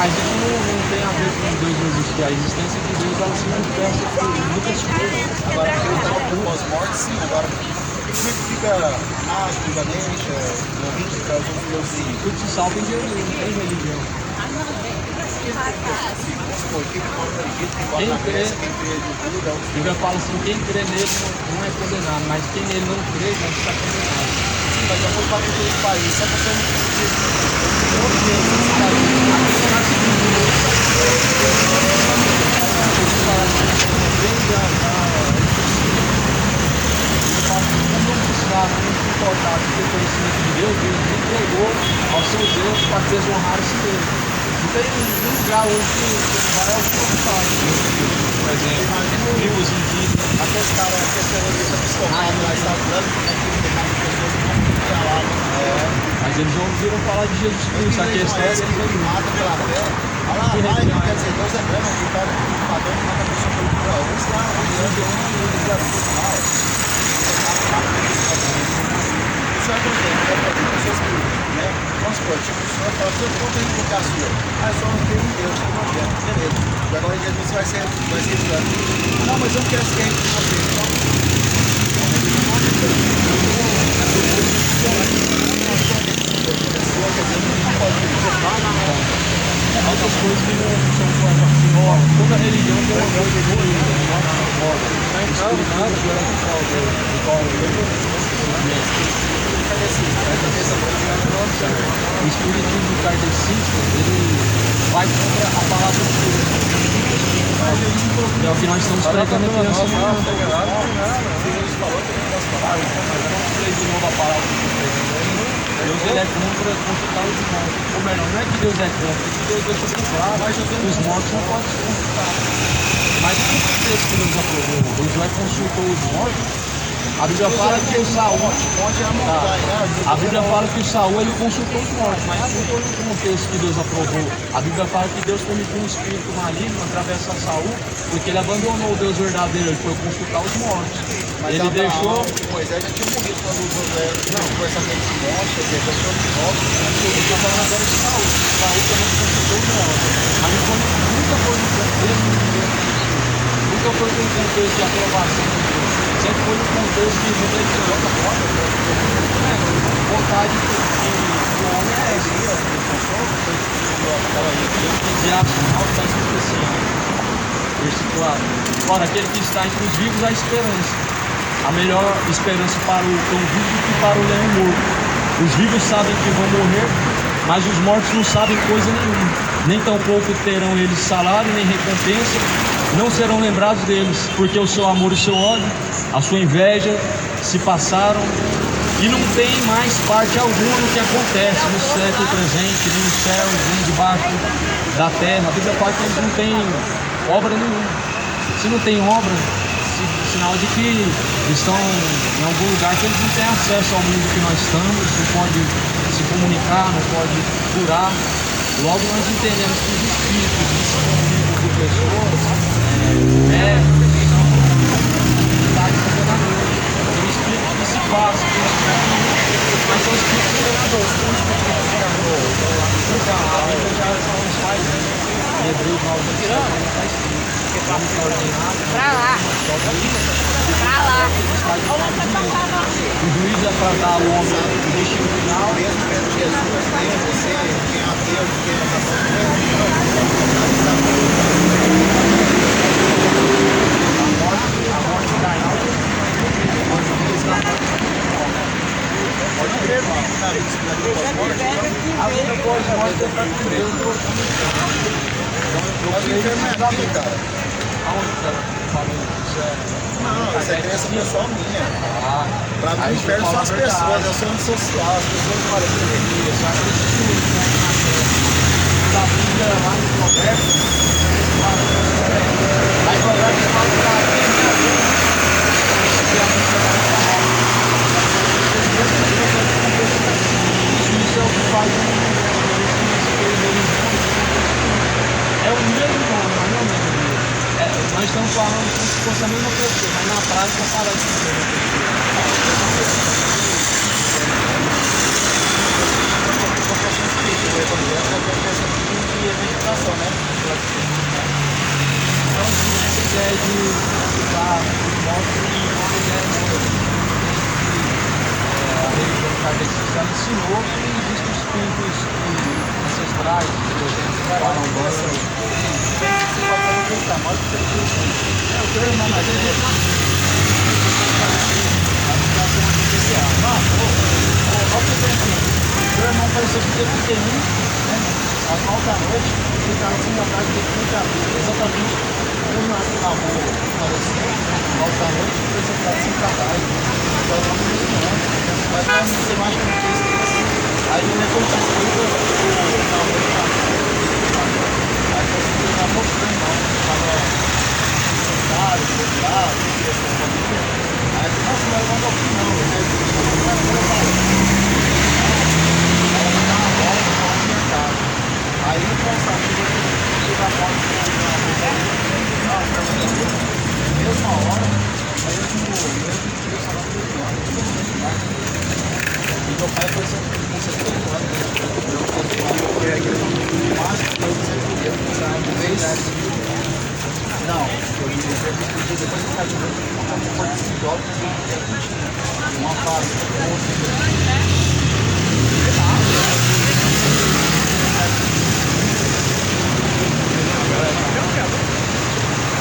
Mas isso não tem a ver com Deus não existir. A existência de Deus ela se manifesta por muitas coisas.
Agora, os mortos, sim. Agora, como é que fica mágico, Ganesha, Govinda, os outros deuses aí?
Tudo se salva em Jesus, não tem religião. Quem crê, a Bíblia fala assim, quem crê nele não é condenado, mas quem nele não crê não está condenado.
Sim, mas eu vou para aquele país, só que eu
importado com o conhecimento de Deus, Deus entregou ao seu Deus para que eles honraram esse Deus. Não tem nenhum lugar hoje que vai ao contato. Por exemplo, tribos indígenas.
até os caras que é terrorista psicopata lá, está dando como é que ele tem pessoas que não lá.
Mas eles não ouviram falar de Jesus Cristo. A questão é que eles
mata pela fé. Olha lá, vai, não quer dizer, Deus é grande, o cara que mata a pessoa pelo céu. Eles lá, isso é pessoas que, né? Vamos supor, tipo, o senhor fala, você não tem que a sua. Ah, só não tem um Deus, tem uma fé, beleza. Agora Jesus vai ser grande. Não, mas eu não quero ser com você.
outras coisas que não são formas. Toda religião tem uma coisa boa, o espiritismo kardecista, ele vai contra a palavra de Deus. É o que nós estamos pregando aqui nessa manhã. De novo a palavra de Deus. Deus ele é contra consultar os mortos. Ou melhor, não é que Deus é contra, é que Deus deixa bem claro que os mortos não podem ser consultados. Mas o que acontece que Deus aprovou? Josué consultou os mortos. A Bíblia fala que o Saul, a Bíblia fala que o Saul ele consultou os mortos, mas não foi no contexto que Deus aprovou. A Bíblia fala que Deus permitiu um espírito maligno atravessar Saul, porque ele abandonou o Deus verdadeiro, ele foi consultar os mortos. Mas ele deixou.
Moisés já tinha morrido quando o Josué conversar com esse monte, quer dizer, já tinha morto. Eu estou falando agora de Saul. Saul também consultou os mortos.
Mas nunca foi no contexto de Deus. Nunca foi no contexto de aprovação de Deus. Sempre foi no contexto de reflexão da forma. Vontade do homem é essa. De ação está escrito assim, versículo 4. Ora, aquele que está entre os vivos há esperança. A melhor esperança para o cão vivo do que para o leão morto. Os vivos sabem que vão morrer, mas os mortos não sabem coisa nenhuma. Nem tampouco terão eles salário, nem recompensa. Não serão lembrados deles, porque o seu amor e o seu ódio, a sua inveja se passaram e não tem mais parte alguma no que acontece no século presente, nem no céu, nem debaixo da terra. A Bíblia fala que eles não têm obra nenhuma. Se não tem obra, sinal de que estão em algum lugar que eles não têm acesso ao mundo que nós estamos, não pode se comunicar, não pode curar. Logo nós entendemos que os espíritos que são vivos de pessoas são entidades enganadores, são espíritos que se passam, mas são espíritos enganadores.
Pra lá. Pra lá.
O juiz é para dar ao homem o destino final.
Mesmo vendo Jesus, né? Você, quem é ateu, quem é católico,
A morte carnal.
pode crer, mano. Na vida pós-morte é pra Deus. Mas o inferno é aqui, cara. Não, essa é crença pessoal minha. Pra mim, o inferno são as pessoas, eu sou antissocial, as pessoas não parecem ter isso. Eu acho que existe da vida lá no Roberto. Aí o Roberto fala pra isso é o que faz é o mesmo nome, mas não é o mesmo. Nós estamos falando como se fosse a mesma pessoa, mas na prática parece que é a mesma pessoa. O evangelho é uma questão de meditação, né? Então, essa ideia de estudar morte não é a religião kardecista ensinou que existem espíritos ancestrais que falam dessa. Você pode acreditar, mas você acredita. Eu tenho irmão mais velho. A situação é especial. Olha o que tem aqui. Meu irmão faleceu no dia 31, né? Às 9 da noite, ficaram 5 da tarde, dia 30 de abril. Exatamente. Eu nasci na rua, faleceu, 9 da noite, depois eu ficar 5 da tarde. Então, eu não me lembro, mas não sei mais como que isso. Aí eu levou para a escrita, na rua, aí eu consegui dar pouco para o irmão, estava sentado, bloqueado, essa família. Aí eu disse, nossa, não é um pouquinho não, eu sei que aí eu pensava que eu ia dar morte na mesma hora, e meu pai foi sempre com 70 anos, eu fui a igreja mais que eu sempre queria pensar uma vez. Não, eu me perdi depois do casamento, uma coisa de jovem que tinha uma fase,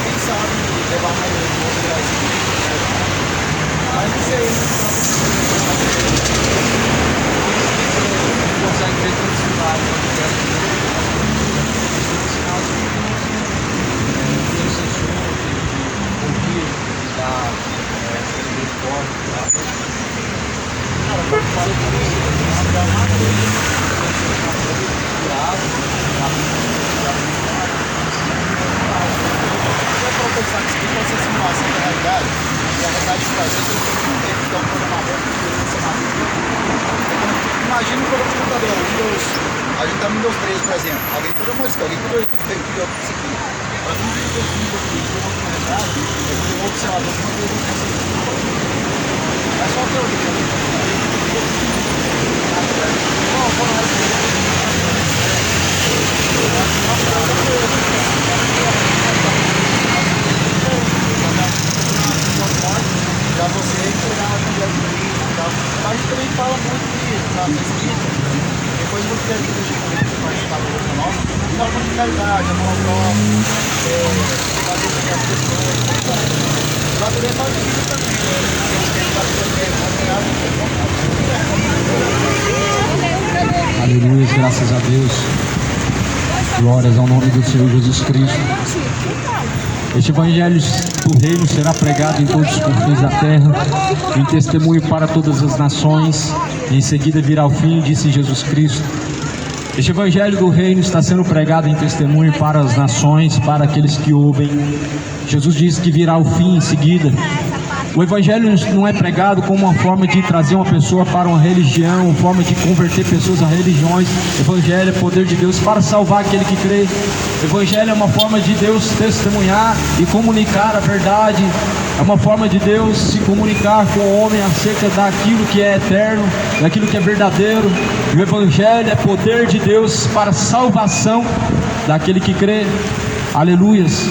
quem sabe levar mais mas não sei. Não consegue ver todos os lados. Imagina por um computador, Windows, a gente tá no Windows 13, por exemplo. Alguém programou isso aqui, alguém criou isso aqui. Para mim, o Windows 13 é uma realidade, é um observador que não tem é só teoria. Já você entregar uma mulher de vida e tal. Mas a gente também fala muito de na pesquisa. Depois muito tempo que a gente participar do grupo nosso, fala muito de caridade, amor próprio, fazer com as pessoas. Lá também fala de vida também, né? A gente tem que fazer
Aleluia, graças a Deus. Glórias ao nome do Senhor Jesus Cristo. Este evangelho do reino será pregado em todos os confins da terra, em testemunho para todas as nações, e em seguida virá o fim, disse Jesus Cristo. Este evangelho do reino está sendo pregado em testemunho para as nações, para aqueles que ouvem. Jesus disse que virá o fim em seguida. O evangelho não é pregado como uma forma de trazer uma pessoa para uma religião, uma forma de converter pessoas a religiões. O evangelho é poder de Deus para salvar aquele que crê. O evangelho é uma forma de Deus testemunhar e comunicar a verdade. É uma forma de Deus se comunicar com o homem acerca daquilo que é eterno, daquilo que é verdadeiro. E o evangelho é poder de Deus para salvação daquele que crê. Aleluias.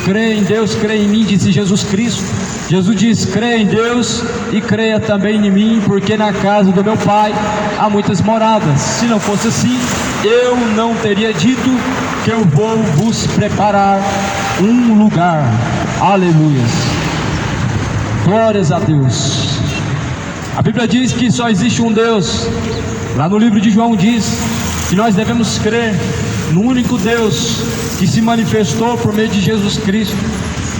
Crê em Deus, crê em mim, disse Jesus Cristo. Jesus diz: creia em Deus e creia também em mim, porque na casa do meu Pai há muitas moradas. Se não fosse assim, eu não teria dito que eu vou vos preparar um lugar. Aleluias. Glórias a Deus. A Bíblia diz que só existe um Deus. Lá no livro de João diz que nós devemos crer no único Deus que se manifestou por meio de Jesus Cristo.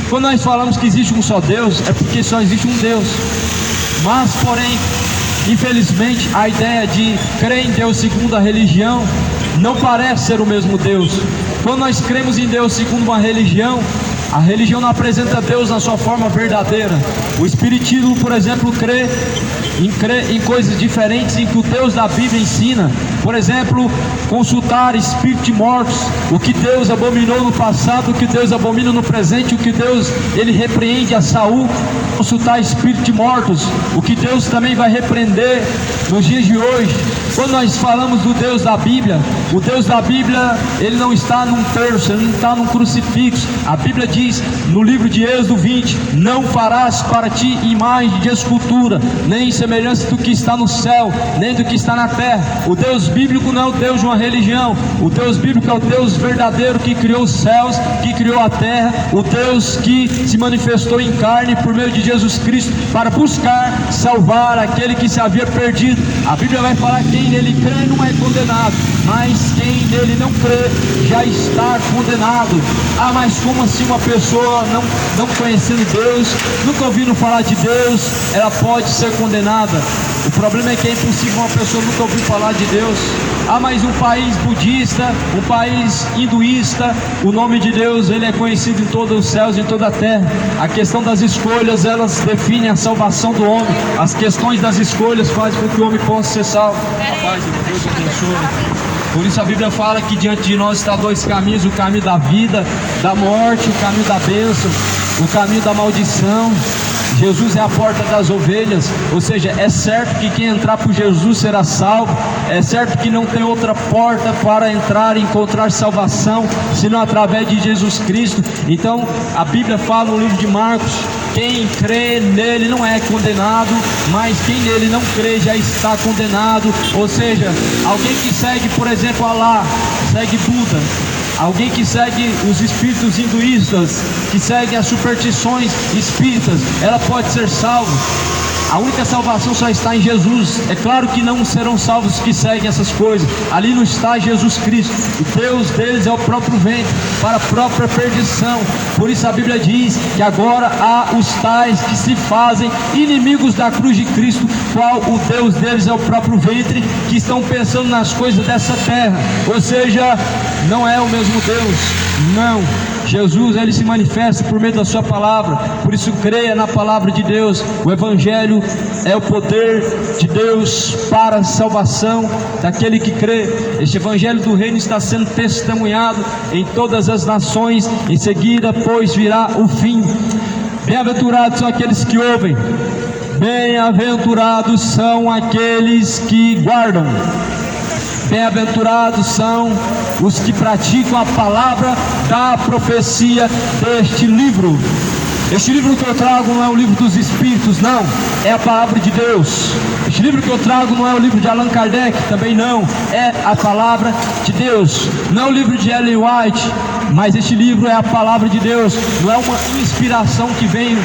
Quando nós falamos que existe um só Deus, é porque só existe um Deus. Mas, porém, infelizmente, a ideia de crer em Deus segundo a religião não parece ser o mesmo Deus. Quando nós cremos em Deus segundo uma religião, a religião não apresenta Deus na sua forma verdadeira. O Espiritismo, por exemplo, crê em coisas diferentes em que o Deus da Bíblia ensina. Por exemplo, consultar espíritos de mortos, o que Deus abominou no passado, o que Deus abomina no presente, o que Deus ele repreende a Saul. Consultar espíritos de mortos, o que Deus também vai repreender nos dias de hoje. Quando nós falamos do Deus da Bíblia, o Deus da Bíblia, ele não está num terço, ele não está num crucifixo. A Bíblia diz no livro de Êxodo 20: não farás para ti imagem de escultura, nem semelhança do que está no céu, nem do que está na terra. O Deus bíblico não é o Deus de uma religião. O Deus bíblico é o Deus verdadeiro que criou os céus, que criou a terra. O Deus que se manifestou em carne por meio de Jesus Cristo para buscar salvar aquele que se havia perdido. A Bíblia vai falar: quem nele crê não é condenado, mas quem nele não crê já está condenado. Ah, mas como assim uma pessoa não conhecendo Deus, nunca ouvindo falar de Deus, ela pode ser condenada? O problema é que é impossível uma pessoa nunca ouvir falar de Deus. Ah, mas um país budista, um país hinduísta, o nome de Deus ele é conhecido em todos os céus e em toda a terra. A questão das escolhas, elas definem a salvação do homem. As questões das escolhas fazem com que o homem possa ser salvo. A paz de Deus abençoe. Por isso a Bíblia fala que diante de nós está dois caminhos: o caminho da vida, da morte, o caminho da bênção, o caminho da maldição. Jesus é a porta das ovelhas, ou seja, é certo que quem entrar por Jesus será salvo. É certo que não tem outra porta para entrar e encontrar salvação, senão através de Jesus Cristo. Então a Bíblia fala no livro de Marcos: quem crê nele não é condenado, mas quem nele não crê já está condenado. Ou seja, alguém que segue, por exemplo, Alá, segue Buda, alguém que segue os espíritos hinduístas, que segue as superstições espíritas, ela pode ser salva. A única salvação só está em Jesus. É claro que não serão salvos que seguem essas coisas. Ali não está Jesus Cristo. O Deus deles é o próprio ventre, para a própria perdição. Por isso a Bíblia diz que agora há os tais que se fazem inimigos da cruz de Cristo, qual o Deus deles é o próprio ventre, que estão pensando nas coisas dessa terra. Ou seja, não é o mesmo Deus. Não. Jesus, ele se manifesta por meio da sua palavra. Por isso creia na palavra de Deus. O Evangelho é o poder de Deus para a salvação daquele que crê. Este Evangelho do reino está sendo testemunhado em todas as nações. Em seguida, pois, virá o fim. Bem-aventurados são aqueles que ouvem, bem-aventurados são aqueles que guardam, bem-aventurados são os que praticam a palavra da profecia deste livro. Este livro que eu trago não é o livro dos espíritos, não, é a palavra de Deus. Este livro que eu trago não é o livro de Allan Kardec, também não, é a palavra de Deus. Não é o livro de Ellen White, mas este livro é a palavra de Deus. Não é uma inspiração que veio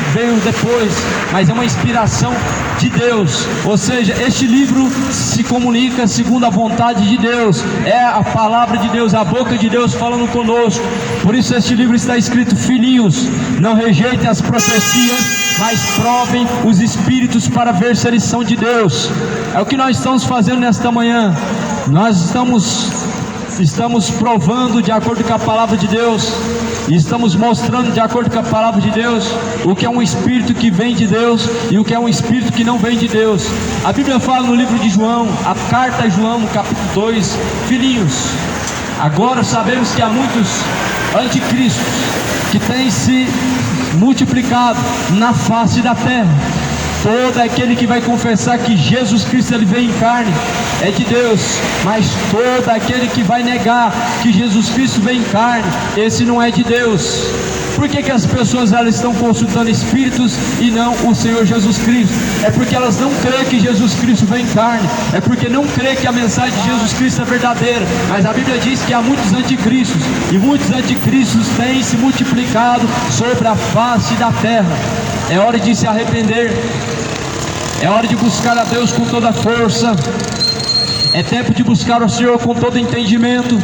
depois, mas é uma inspiração de Deus. Ou seja, este livro se comunica segundo a vontade de Deus. É a palavra de Deus, a boca de Deus falando conosco. Por isso este livro está escrito: filhinhos, não rejeitem as profecias, mas provem os espíritos para ver se eles são de Deus. É o que nós estamos fazendo nesta manhã. Nós estamos provando de acordo com a palavra de Deus, e estamos mostrando de acordo com a palavra de Deus o que é um espírito que vem de Deus e o que é um espírito que não vem de Deus. A Bíblia fala no livro de João, a carta a João, no capítulo 2: filhinhos, agora sabemos que há muitos anticristos que têm se multiplicado na face da terra. Todo aquele que vai confessar que Jesus Cristo ele veio em carne é de Deus, mas todo aquele que vai negar que Jesus Cristo veio em carne, esse não é de Deus. Por que as pessoas elas estão consultando espíritos e não o Senhor Jesus Cristo? É porque elas não creem que Jesus Cristo vem em carne, é porque não creem que a mensagem de Jesus Cristo é verdadeira. Mas a Bíblia diz que há muitos anticristos, e muitos anticristos têm se multiplicado sobre a face da terra. É hora de se arrepender, é hora de buscar a Deus com toda a força, é tempo de buscar o Senhor com todo entendimento.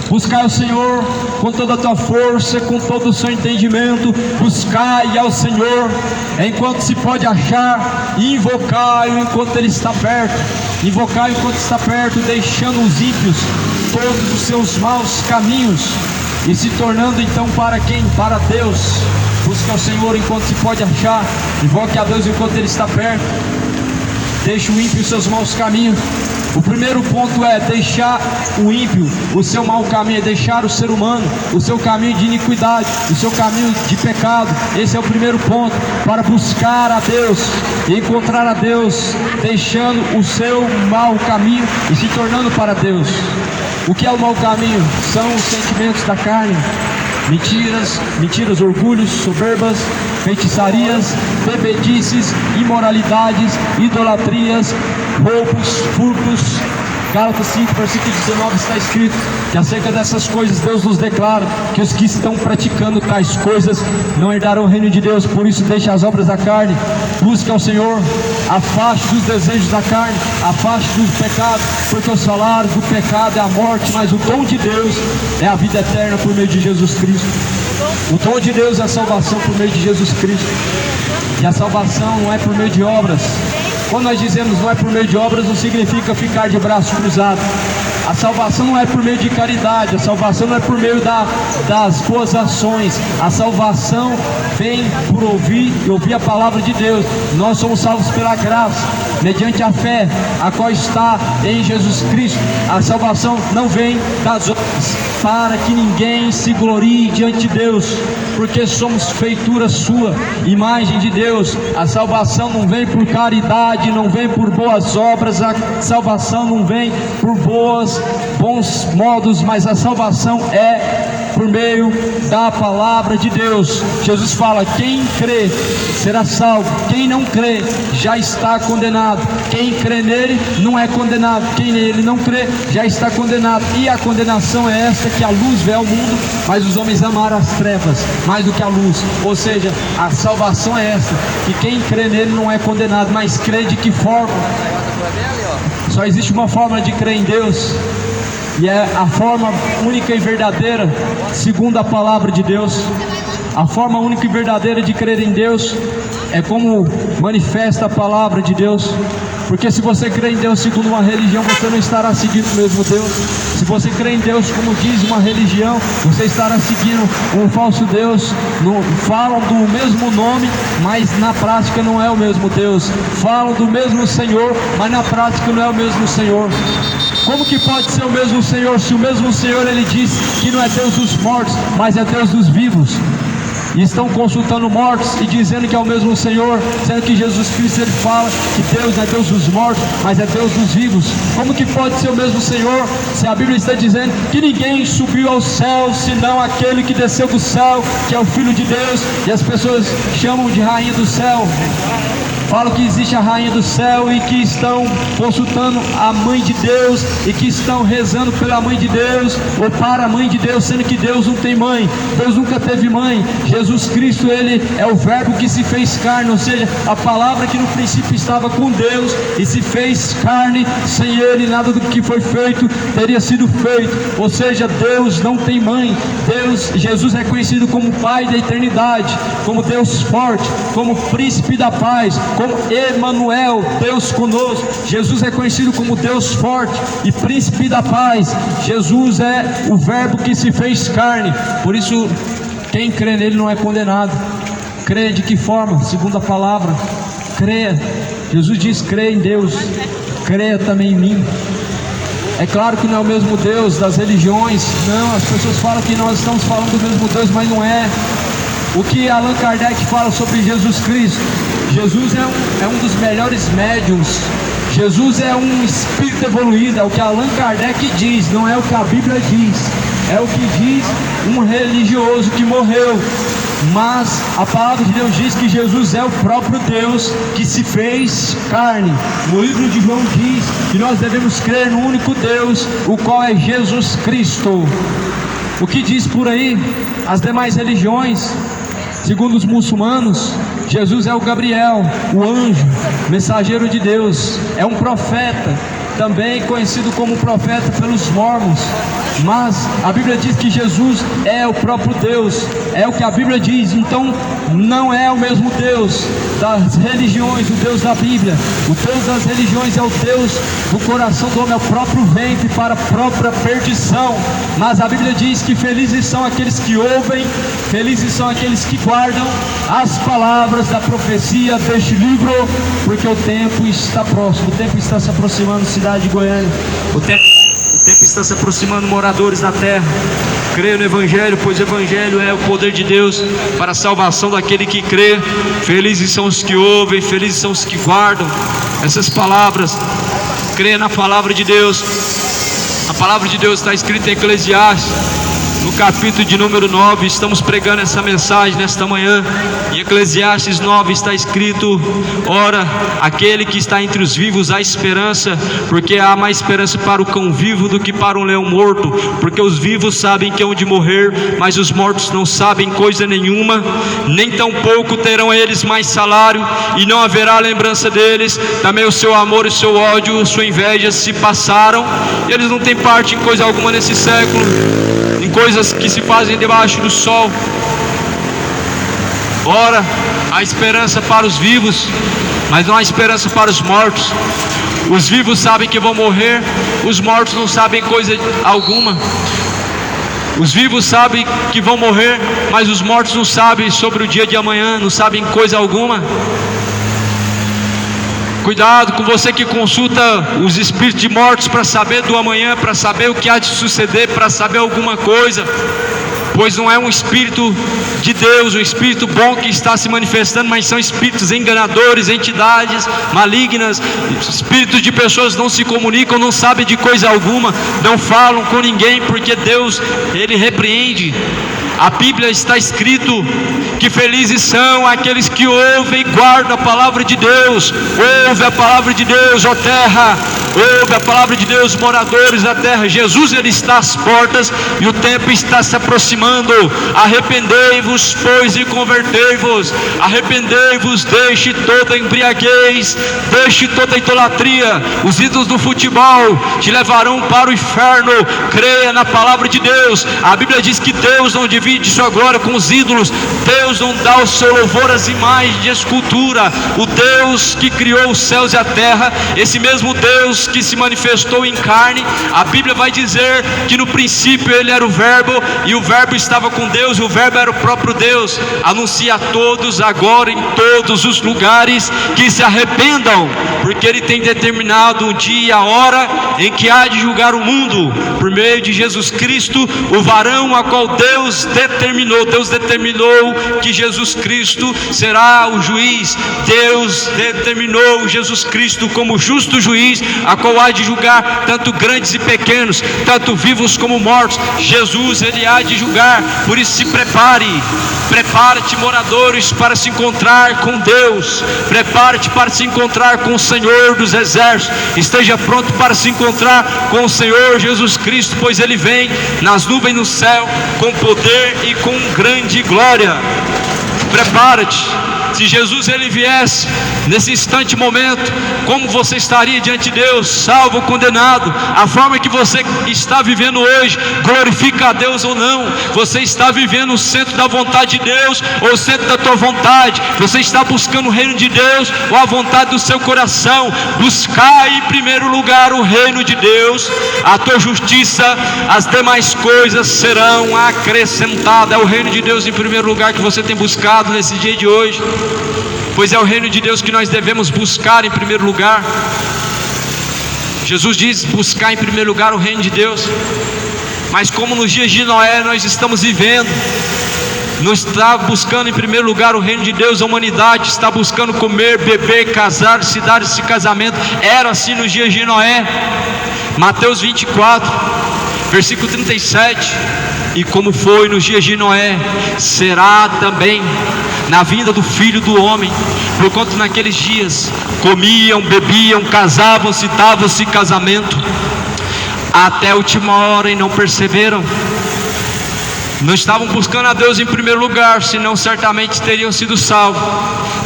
Buscar o Senhor com toda a tua força, com todo o seu entendimento. Buscai ao Senhor enquanto se pode achar, e invocai-o enquanto Ele está perto. Invocai-o enquanto está perto, deixando os ímpios todos os seus maus caminhos, e se tornando então para quem? Para Deus. Busca o Senhor enquanto se pode achar, invoque a Deus enquanto Ele está perto. Deixe o ímpio os seus maus caminhos. O primeiro ponto é deixar o ímpio, o seu mau caminho, é deixar o ser humano, o seu caminho de iniquidade, o seu caminho de pecado. Esse é o primeiro ponto, para buscar a Deus e encontrar a Deus, deixando o seu mau caminho e se tornando para Deus. O que é o mau caminho? São os sentimentos da carne. Mentiras, orgulhos, soberbas, feitiçarias, bebedices, imoralidades, idolatrias, roubos, furtos. Gálatas 5, versículo 19 está escrito que acerca dessas coisas Deus nos declara que os que estão praticando tais coisas não herdarão o reino de Deus. Por isso deixe as obras da carne, busque ao Senhor, afaste dos desejos da carne, afaste do pecado, porque o salário do pecado é a morte, mas o dom de Deus é a vida eterna por meio de Jesus Cristo. O dom de Deus é a salvação por meio de Jesus Cristo, e a salvação não é por meio de obras. Quando nós dizemos não é por meio de obras, não significa ficar de braços cruzados. A salvação não é por meio de caridade, a salvação não é por meio das boas ações. A salvação vem por ouvir e ouvir a palavra de Deus. Nós somos salvos pela graça, mediante a fé, a qual está em Jesus Cristo. A salvação não vem das obras, para que ninguém se glorie diante de Deus, porque somos feitura sua, imagem de Deus. A salvação não vem por caridade, não vem por boas obras, a salvação não vem por bons modos, mas a salvação é por meio da palavra de Deus. Jesus fala: quem crê será salvo, quem não crê já está condenado. Quem crê nele não é condenado, quem nele não crê já está condenado. E a condenação é esta, que a luz veio ao mundo, mas os homens amaram as trevas mais do que a luz. Ou seja, a salvação é esta, que quem crê nele não é condenado. Mas crê de que forma? Só existe uma forma de crer em Deus, e é a forma única e verdadeira, segundo a palavra de Deus. A forma única e verdadeira de crer em Deus é como manifesta a palavra de Deus. Porque se você crê em Deus segundo uma religião, você não estará seguindo o mesmo Deus. Se você crê em Deus como diz uma religião, você estará seguindo um falso Deus. Falam do mesmo nome, mas na prática não é o mesmo Deus. Falam do mesmo Senhor, mas na prática não é o mesmo Senhor. Como que pode ser o mesmo Senhor, se o mesmo Senhor ele diz que não é Deus dos mortos, mas é Deus dos vivos? E estão consultando mortos e dizendo que é o mesmo Senhor, sendo que Jesus Cristo ele fala que Deus não é Deus dos mortos, mas é Deus dos vivos. Como que pode ser o mesmo Senhor, se a Bíblia está dizendo que ninguém subiu ao céu, senão aquele que desceu do céu, que é o Filho de Deus, e as pessoas chamam de Rainha do Céu? Falam que existe a Rainha do Céu e que estão consultando a Mãe de Deus e que estão rezando pela Mãe de Deus ou para a Mãe de Deus, sendo que Deus não tem mãe, Deus nunca teve mãe. Jesus Cristo, ele é o verbo que se fez carne, ou seja, a palavra que no princípio estava com Deus e se fez carne. Sem ele nada do que foi feito teria sido feito. Ou seja, Deus não tem mãe. Jesus é conhecido como Pai da eternidade, como Deus forte, como Príncipe da paz, como Emanuel, Deus conosco. Jesus é conhecido como Deus forte e Príncipe da paz. Jesus é o verbo que se fez carne. Por isso, quem crê nele não é condenado. Crê de que forma? Segundo a palavra. Creia. Jesus diz: creia em Deus, creia também em mim. É claro que não é o mesmo Deus das religiões. Não, as pessoas falam que nós estamos falando do mesmo Deus, mas não é. o que Allan Kardec fala sobre Jesus Cristo. Jesus é um dos melhores médiuns. Jesus é um espírito evoluído, é o que Allan Kardec diz, não é o que a Bíblia diz. É o que diz um religioso que morreu. Mas a palavra de Deus diz que Jesus é o próprio Deus que se fez carne. No livro de João diz que nós devemos crer no único Deus, o qual é Jesus Cristo. O que diz por aí as demais religiões? Segundo os muçulmanos, Jesus é o Gabriel, o anjo, mensageiro de Deus, é um profeta, também conhecido como profeta pelos mormons. Mas a Bíblia diz que Jesus é o próprio Deus, é o que a Bíblia diz. Então não é o mesmo Deus das religiões, o Deus da Bíblia. O Deus das religiões é o Deus do coração do homem, é o próprio ventre para a própria perdição. Mas a Bíblia diz que felizes são aqueles que ouvem, felizes são aqueles que guardam as palavras da profecia deste livro, porque o tempo está próximo, o tempo está se aproximando, cidade de Goiânia. O tempo está se aproximando, moradores da terra. Creia no Evangelho, pois o Evangelho é o poder de Deus para a salvação daquele que crê. Felizes são os que ouvem, felizes são os que guardam essas palavras. Creia na palavra de Deus. A palavra de Deus está escrita em Eclesiastes, no capítulo de número 9, estamos pregando essa mensagem nesta manhã. Em Eclesiastes 9 está escrito: ora, aquele que está entre os vivos há esperança, porque há mais esperança para o cão vivo do que para um leão morto, porque os vivos sabem que hão de morrer, mas os mortos não sabem coisa nenhuma, nem tampouco terão eles mais salário, e não haverá lembrança deles. Também o seu amor e o seu ódio, sua inveja se passaram, e eles não têm parte em coisa alguma nesse século, em coisas que se fazem debaixo do sol. Ora, há esperança para os vivos, mas não há esperança para os mortos. Os vivos sabem que vão morrer, os mortos não sabem coisa alguma. Os vivos sabem que vão morrer, mas os mortos não sabem sobre o dia de amanhã, não sabem coisa alguma. Cuidado com você que consulta os espíritos de mortos para saber do amanhã, para saber o que há de suceder, para saber alguma coisa, pois não é um espírito de Deus, um espírito bom que está se manifestando, mas são espíritos enganadores, entidades malignas, espíritos de pessoas que não se comunicam, não sabem de coisa alguma, não falam com ninguém, porque Deus, Ele repreende. A Bíblia está escrito que felizes são aqueles que ouvem e guardam a palavra de Deus. Ouve a palavra de Deus, ó terra, ouve a palavra de Deus, moradores da terra. Jesus, Ele está às portas e o tempo está se aproximando. Arrependei-vos, pois, e convertei-vos. Arrependei-vos, deixe toda embriaguez, deixe toda idolatria. Os ídolos do futebol te levarão para o inferno. Creia na palavra de Deus. A Bíblia diz que Deus não divide sua glória com os ídolos. Deus não dá o seu louvor às imagens de escultura. O Deus que criou os céus e a terra, esse mesmo Deus que se manifestou em carne, a Bíblia vai dizer que no princípio Ele era o Verbo, e o Verbo estava com Deus, e o Verbo era o próprio Deus. Anuncia a todos agora em todos os lugares que se arrependam, porque Ele tem determinado o dia e a hora em que há de julgar o mundo, por meio de Jesus Cristo, o varão a qual Deus determinou. Deus determinou que Jesus Cristo será o juiz. Deus determinou Jesus Cristo como justo juiz, a qual há de julgar tanto grandes e pequenos, tanto vivos como mortos. Jesus, Ele há de julgar. Por isso se prepare-te, moradores, para se encontrar com Deus. Prepare-te para se encontrar com o Senhor dos exércitos. Esteja pronto para se encontrar com o Senhor Jesus Cristo, pois Ele vem nas nuvens no céu com poder e com grande glória. Prepara-te. Se Jesus, Ele viesse nesse instante, momento, como você estaria diante de Deus? Salvo ou condenado? A forma que você está vivendo hoje glorifica a Deus ou não? Você está vivendo o centro da vontade de Deus ou o centro da tua vontade? Você está buscando o reino de Deus ou a vontade do seu coração? Buscai em primeiro lugar o reino de Deus, a tua justiça, as demais coisas serão acrescentadas. É o reino de Deus em primeiro lugar que você tem buscado nesse dia de hoje? Pois é o reino de Deus que nós devemos buscar em primeiro lugar. Jesus diz: buscar em primeiro lugar o reino de Deus. Mas como nos dias de Noé nós estamos vivendo, não está buscando em primeiro lugar o reino de Deus, a humanidade está buscando comer, beber, casar, se dar esse casamento. Era assim nos dias de Noé. Mateus 24, versículo 37. E como foi nos dias de Noé, será também na vinda do Filho do Homem. Porquanto naqueles dias comiam, bebiam, casavam-se, davam-se casamento até a última hora, e não perceberam. Não estavam buscando a Deus em primeiro lugar, senão certamente teriam sido salvos.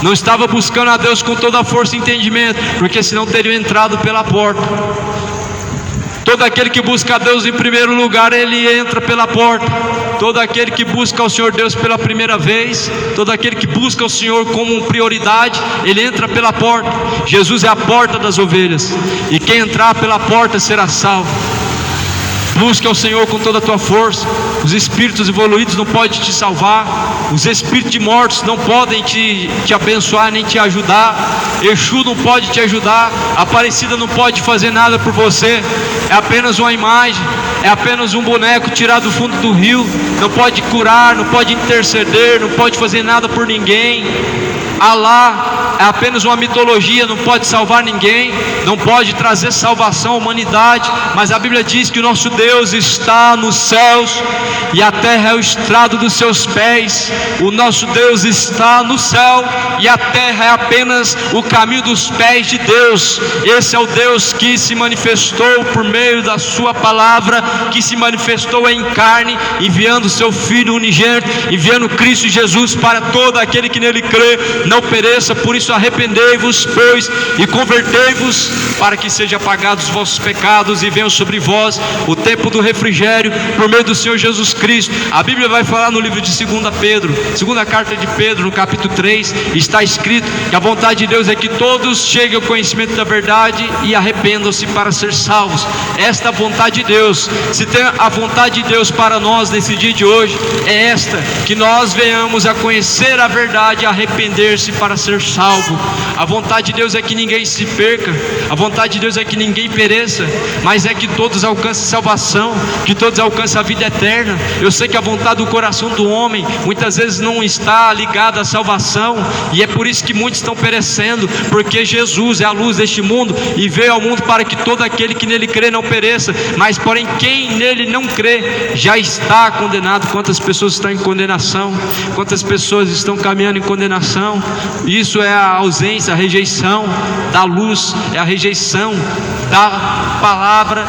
Não estavam buscando a Deus com toda a força e entendimento, porque senão teriam entrado pela porta. Todo aquele que busca a Deus em primeiro lugar, ele entra pela porta. Todo aquele que busca o Senhor Deus pela primeira vez, todo aquele que busca o Senhor como prioridade, ele entra pela porta. Jesus é a porta das ovelhas, e quem entrar pela porta será salvo. Busca o Senhor com toda a tua força. Os espíritos evoluídos não podem te salvar. Os espíritos de mortos não podem te abençoar nem te ajudar. Exu não pode te ajudar. A Aparecida não pode fazer nada por você. É apenas uma imagem, é apenas um boneco tirado do fundo do rio. Não pode curar, não pode interceder, não pode fazer nada por ninguém. Alá é apenas uma mitologia, não pode salvar ninguém, não pode trazer salvação à humanidade. Mas a Bíblia diz que o nosso Deus está nos céus, e a terra é o estrado dos seus pés. O nosso Deus está no céu, e a terra é apenas o caminho dos pés de Deus. Esse é o Deus que se manifestou por meio da sua palavra, que se manifestou em carne, enviando seu Filho unigênito, enviando Cristo Jesus para todo aquele que nele crê não pereça. Por isso arrependei-vos, pois, e convertei-vos, para que sejam apagados os vossos pecados, e venham sobre vós o tempo do refrigério, por meio do Senhor Jesus Cristo. A Bíblia vai falar no livro de 2 Pedro, segunda carta de Pedro, no capítulo 3, está escrito que a vontade de Deus é que todos cheguem ao conhecimento da verdade e arrependam-se para ser salvos. Esta vontade de Deus, se tem a vontade de Deus para nós nesse dia de hoje, é esta: que nós venhamos a conhecer a verdade e arrepender-se para ser salvo. A vontade de Deus é que ninguém se perca, a vontade de Deus é que ninguém pereça, mas é que todos alcancem salvação, que todos alcancem a vida eterna. Eu sei que a vontade do coração do homem muitas vezes não está ligada à salvação, e é por isso que muitos estão perecendo, porque Jesus é a luz deste mundo, e veio ao mundo para que todo aquele que nele crê não pereça, mas porém quem nele não crê já está condenado. Quantas pessoas estão em condenação? Quantas pessoas estão caminhando em condenação? Isso é a ausência, a rejeição da luz, é a rejeição da palavra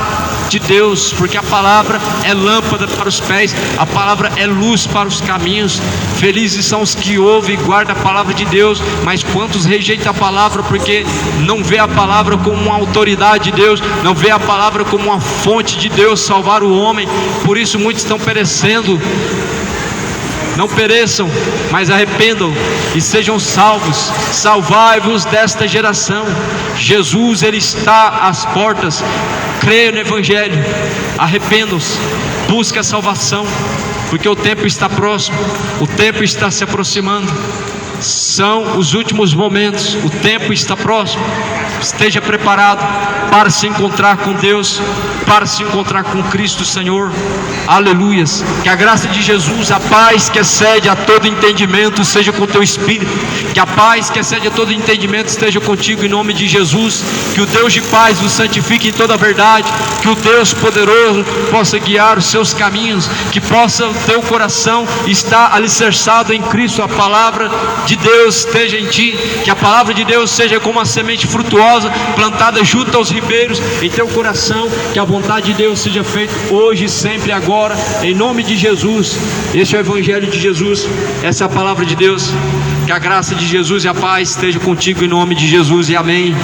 de Deus, porque a palavra é lâmpada para os pés, a palavra é luz para os caminhos. Felizes são os que ouvem e guardam a palavra de Deus, mas quantos rejeitam a palavra porque não vê a palavra como uma autoridade de Deus, não vê a palavra como uma fonte de Deus salvar o homem. Por isso muitos estão perecendo. Não pereçam, mas arrependam e sejam salvos. Salvai-vos desta geração. Jesus, ele está às portas. Creia no Evangelho, arrependam-se, busque a salvação, porque o tempo está próximo, o tempo está se aproximando. São os últimos momentos, o tempo está próximo. Esteja preparado para se encontrar com Deus, para se encontrar com Cristo Senhor. Aleluias. Que a graça de Jesus, a paz que excede a todo entendimento, seja com o teu espírito. Que a paz que excede a todo entendimento esteja contigo, em nome de Jesus. Que o Deus de paz vos santifique em toda a verdade. Que o Deus poderoso possa guiar os seus caminhos. Que possa o teu coração estar alicerçado em Cristo. A palavra de Deus esteja em ti. Que a palavra de Deus seja como uma semente frutuosa, plantada junto aos ribeiros em teu coração. Que a vontade de Deus seja feita hoje, sempre e agora, em nome de Jesus. Este é o Evangelho de Jesus, essa é a palavra de Deus. Que a graça de Jesus e a paz esteja contigo, em nome de Jesus, e amém.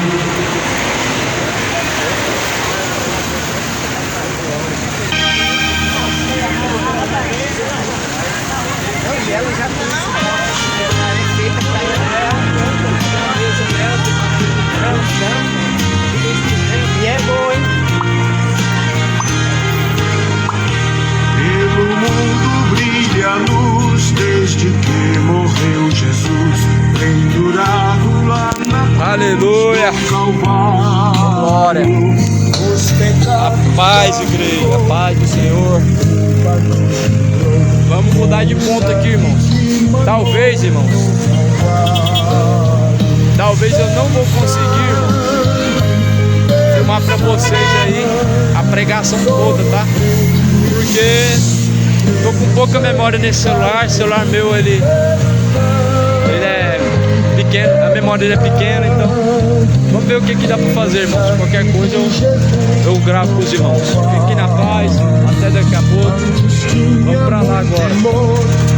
Aleluia.
A paz, igreja, a paz do Senhor. Vamos mudar de ponto aqui, irmãos. Talvez, irmãos, talvez eu não vou conseguir, irmãos, filmar pra vocês aí a pregação toda, tá? Porque tô com pouca memória nesse celular. O celular meu, ele é pequeno, a memória dele é pequena, então vamos ver o que dá pra fazer, irmãos. Qualquer coisa eu gravo com os irmãos. Fiquem na paz, até daqui a pouco. Vamos pra lá agora.